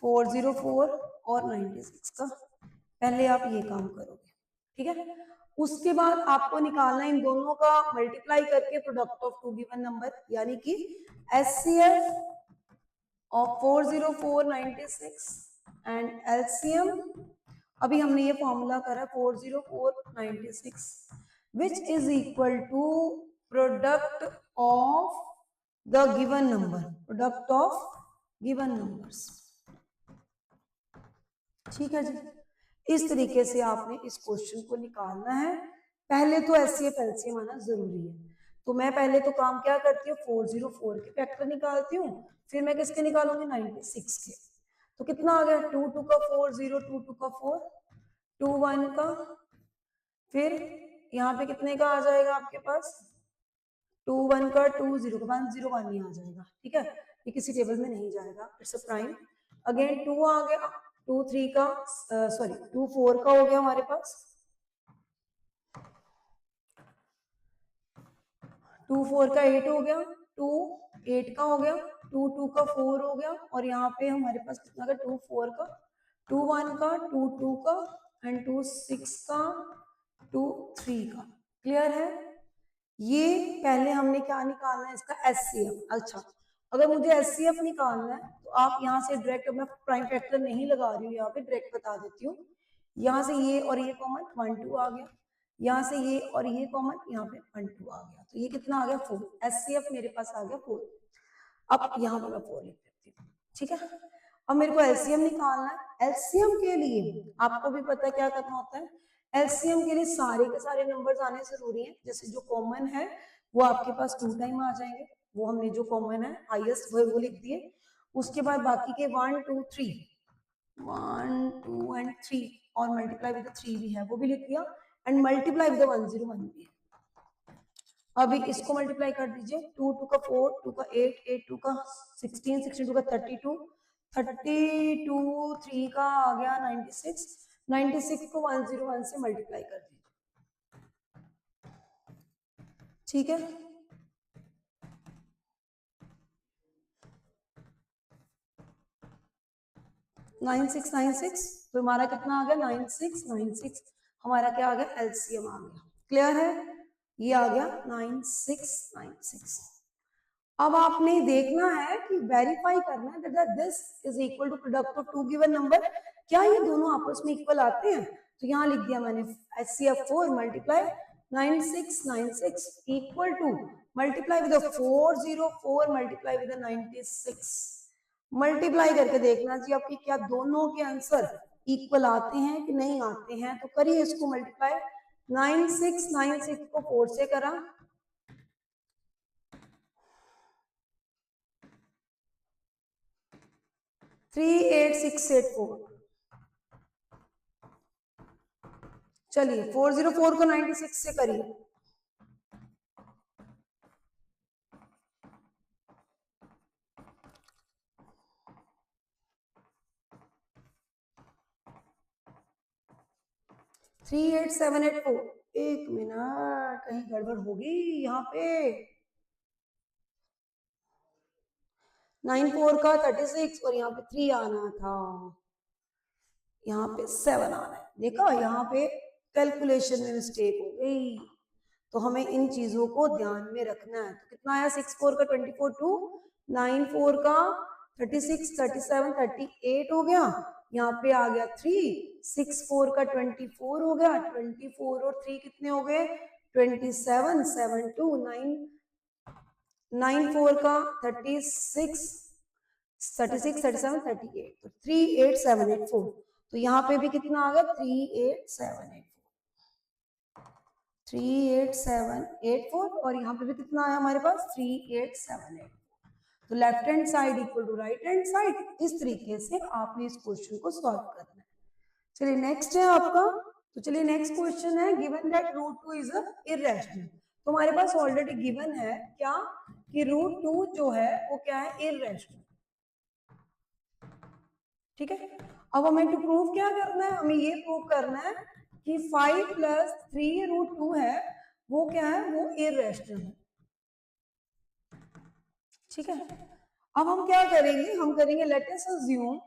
404 और 96 का, पहले आप ये काम करोगे, ठीक है। उसके बाद आपको निकालना है इन दोनों का मल्टीप्लाई करके product of two given number, यानी कि एचसीएफ of 404 96 and LCM। अभी हमने ये फॉर्मूला करा 404 96 which is equal to product of the given number, product of given numbers. ठीक है जी, इस तरीके से आपने इस क्वेश्चन को निकालना है। पहले तो एचसीएफ एलसीएम आना जरूरी है, तो मैं पहले तो काम क्या करती हूँ, 404 के फैक्टर निकालती हूँ, फिर मैं किसके निकालूंगी, 96 के। तो कितना आ गया, 2 2 का 4, 0 2 2 का 4, 2 1 का, फिर यहाँ पे कितने का आ जाएगा आपके पास, 2 1 का, 2 0 का, 1 0 1 ही आ जाएगा। ठीक है, ये किसी टेबल में नहीं जाएगा, इट्स अ प्राइम। अगेन 2 आ गया, 2 3 का, सॉरी 2 4 का हो गया हमारे पास, 2 4 का 8 हो गया, 2 8 का हो गया, 2 2 का 4 हो गया, और यहाँ पे हमारे पास कितना का, 2 4 का, 2 1 का, 2 2 का, एंड 2 6 का, 2 3 का। क्लियर है? ये पहले हमने क्या निकालना है, इसका एचसीएफ। अच्छा, अगर मुझे एचसीएफ निकालना है तो आप यहाँ से डायरेक्ट, मैं प्राइम फैक्टर नहीं लगा रही हूँ, यहाँ पे डायरेक्ट बता देती हूँ। यहाँ से ये और ये कॉमन 1 2 आ गया, यहाँ से ये और ये कॉमन, यहाँ पे 1 2 आ गया, तो ये कितना आ गया, 4। एचसीएफ मेरे पास आ गया 4। अब यहाँ पे मैं 4 लिख देती हूँ। ठीक है, अब मेरे को एलसीएम निकालना है। एलसीएम के लिए आपको भी पता है क्या करना होता है, एलसीएम के लिए सारे के सारे नंबर्स आने जरूरी हैं। जैसे जो कॉमन है वो आपके पास 2 टाइम आ जाएंगे, वो हमने जो कॉमन है हाईएस्ट वो लिख दिए। उसके बाद बाकी के 1 2 3, 1 2 एंड 3, और मल्टीप्लाई विद 3 भी है वो भी लिख दिया, एंड मल्टीप्लाई विद 101 भी है। अभी इसको मल्टीप्लाई कर दीजिए, 2 2 का 4, 2 का 8, 8 2 का 16, 16 2 का 32, 32 3 का आ गया 96, 96 को 101 से मल्टीप्लाई कर दीजिए। ठीक है, नाइन सिक्स, तो हमारा कितना आ गया, 9696, हमारा क्या आ गया, एलसीएम आ गया। क्लियर है, ये आ गया 9696। अब आपने देखना है कि वेरीफाई करना है that this is equal to product of two given number, क्या ये दोनों आपस में इक्वल आते हैं। तो यहाँ लिख दिया मैंने HCF4 multiply 9696 equal to multiply with 404 multiply with 96, multiply करके देखना जी आपकी क्या दोनों के आंसर इक्वल आते हैं कि नहीं आते हैं। तो करिए इसको मल्टीप्लाई, 9696 को 4 से करा, 38684, चलिए 404 को 96 से करिए, 38784। एक मिनट, कहीं गड़बड़ होगी यहाँ पे, 94 का 36 और यहाँ पे 3 आना था, यहाँ पे 7 आना है। देखा, यहाँ पे कैलकुलेशन में मिस्टेक हो गई, तो हमें इन चीजों को ध्यान में रखना है। तो कितना आया, 64 का 24 2, 94 का 36, 37 38 हो गया, यहाँ पे आ गया 3, 64 का 24 हो गया, 24 और 3 कितने हो गए, 27, 7 2 9, 94 का 36, 36 37 38, तो 38784। तो यहाँ पे भी कितना आ गया, 38784, 38784, और यहाँ पे भी कितना आया हमारे पास, 38784। तो left hand side equal to right hand side, इस तरीके से आपने इस क्वेश्चन को सॉल्व करना है। चलिए नेक्स्ट है आपका, तो चलिए नेक्स्ट क्वेश्चन है, given that √2 is a irrational. तो हमारे पास ऑलरेडी गिवन है क्या, कि √2 जो है वो क्या है, इररेशनल। ठीक है, अब हमें टू प्रूव क्या करना है, हमें ये प्रूव करना है कि 5 + 3√2 है वो क्या है, वो इररेशनल है। ठीक है, अब हम क्या करेंगे, हम करेंगे लेट अस अज्यूम,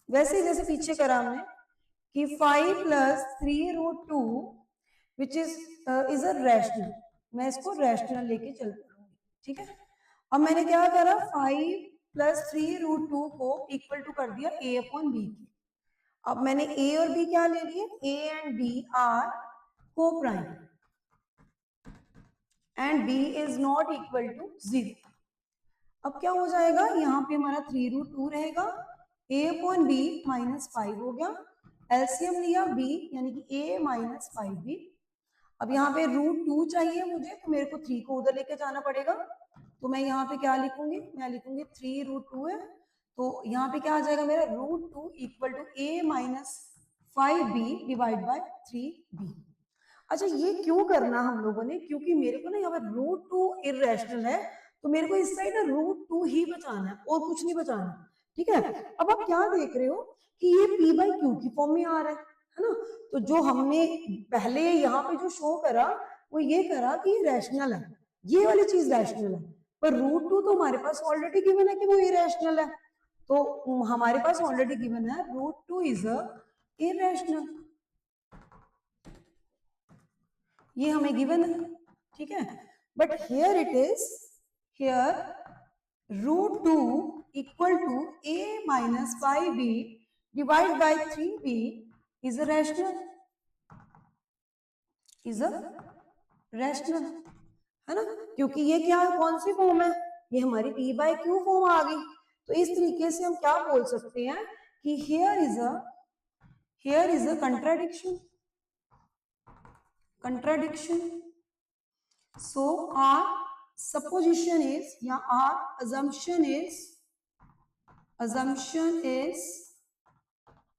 वैसे जैसे पीछे करा हमने, कि 5 + 3√2 विच इज अ रैशनल, मैं इसको रैशनल लेके चल पड़ूंगी। ठीक है, अब मैंने क्या करा, 5 + 3√2 को इक्वल टू कर दिया a/b की। अब मैंने a और b क्या ले लिए, a and b are coprime. And b is not equal to 0। अब क्या हो जाएगा, यहाँ पे हमारा 3√2 रहेगा, a अपॉन b -5 हो गया, एलसीएम लिया b यानी कि a - 5b। अब यहाँ पे √2 चाहिए मुझे, तो मेरे को 3 को उधर लेके जाना पड़ेगा, तो मैं यहाँ पे क्या लिखूंगी, मैं लिखूंगी 3√2 है, तो यहाँ पे क्या आ जाएगा मेरा √2 equal to a - 5b divide by 3b। अच्छा ये क्यों करना हम लोगों ने, क्योंकि मेरे को ना यहाँ पर √2 इरेशनल है, तो मेरे को इस साइड ना √2 ही बचाना है और कुछ नहीं बचाना, ठीक है। अब आप क्या देख रहे हो कि ये p/q की फॉर्म में आ रहा है ना, तो जो हमने पहले यहाँ पे जो शो करा वो ये करा कि ये रैशनल है, ये वाली चीज रैशनल है, पर √2 तो हमारे पास ऑलरेडी गिवन है कि वो इरेशनल है, तो हमारे पास ऑलरेडी गिवन है √2 इज अ इरेशनल, ये हमें गिवन है, ठीक है। But here it is, here √2 equal to a - 5b divide by 3b इज a rational, is a rational, है ना, क्योंकि ये क्या है, कौन सी फॉर्म है, ये हमारी p/q फॉर्म आ गई। तो इस तरीके से हम क्या बोल सकते हैं कि here is a contradiction, contradiction. So our supposition is, या our assumption is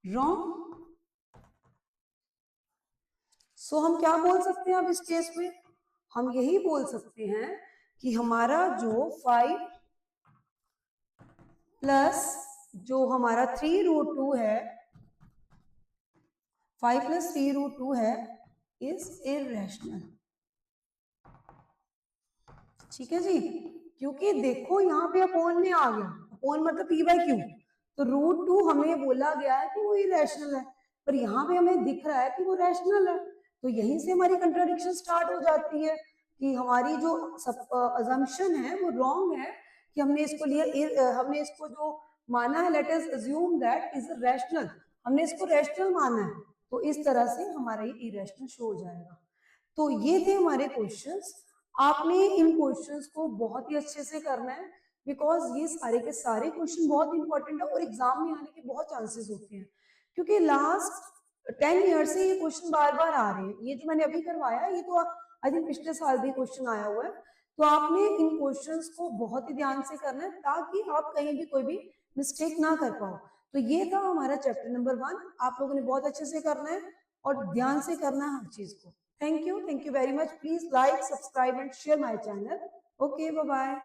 wrong. So हम क्या बोल सकते हैं अब इस केस में, हम यही बोल सकते हैं कि हमारा जो 5 प्लस जो हमारा 3√2 है, 5 + 3√2 है, इज इरेशनल, ठीक है जी। क्योंकि देखो यहाँ पे अपॉन में आ गया, अपॉन मतलब p/q, तो √2 हमें बोला गया है कि वो इरेशनल है, पर यहाँ पे हमें दिख रहा है कि वो रैशनल है, तो यहीं से हमारी कंट्राडिक्शन स्टार्ट हो जाती है कि हमारी जो अजम्पशन है वो रॉन्ग है, कि हमने इसको लिया, हमने इसको जो माना है, let us assume that is rational, हमने इसको रैशनल माना है, तो इस तरह से हमारा ये इरेशनल शो हो जाएगा। तो ये थे हमारे क्वेश्चंस, आपने इन क्वेश्चंस को बहुत ही अच्छे से करना है, बिकॉज ये सारे के सारे क्वेश्चन बहुत इंपॉर्टेंट है और एग्जाम में आने के बहुत चांसेस होते हैं, क्योंकि लास्ट 10 ईयर से ये क्वेश्चन बार बार आ रहे हैं। ये जो मैंने अभी करवाया ये तो आई थिंक पिछले साल भी क्वेश्चन आया हुआ है, तो आपने इन क्वेश्चंस को बहुत ही ध्यान से करना है ताकि आप कहीं भी कोई भी मिस्टेक ना कर पाओ। तो ये था हमारा चैप्टर नंबर 1, आप लोगों ने बहुत अच्छे से करना है और ध्यान से करना है हर चीज को। Thank you very much. Please like, subscribe and share my channel. Okay, bye bye.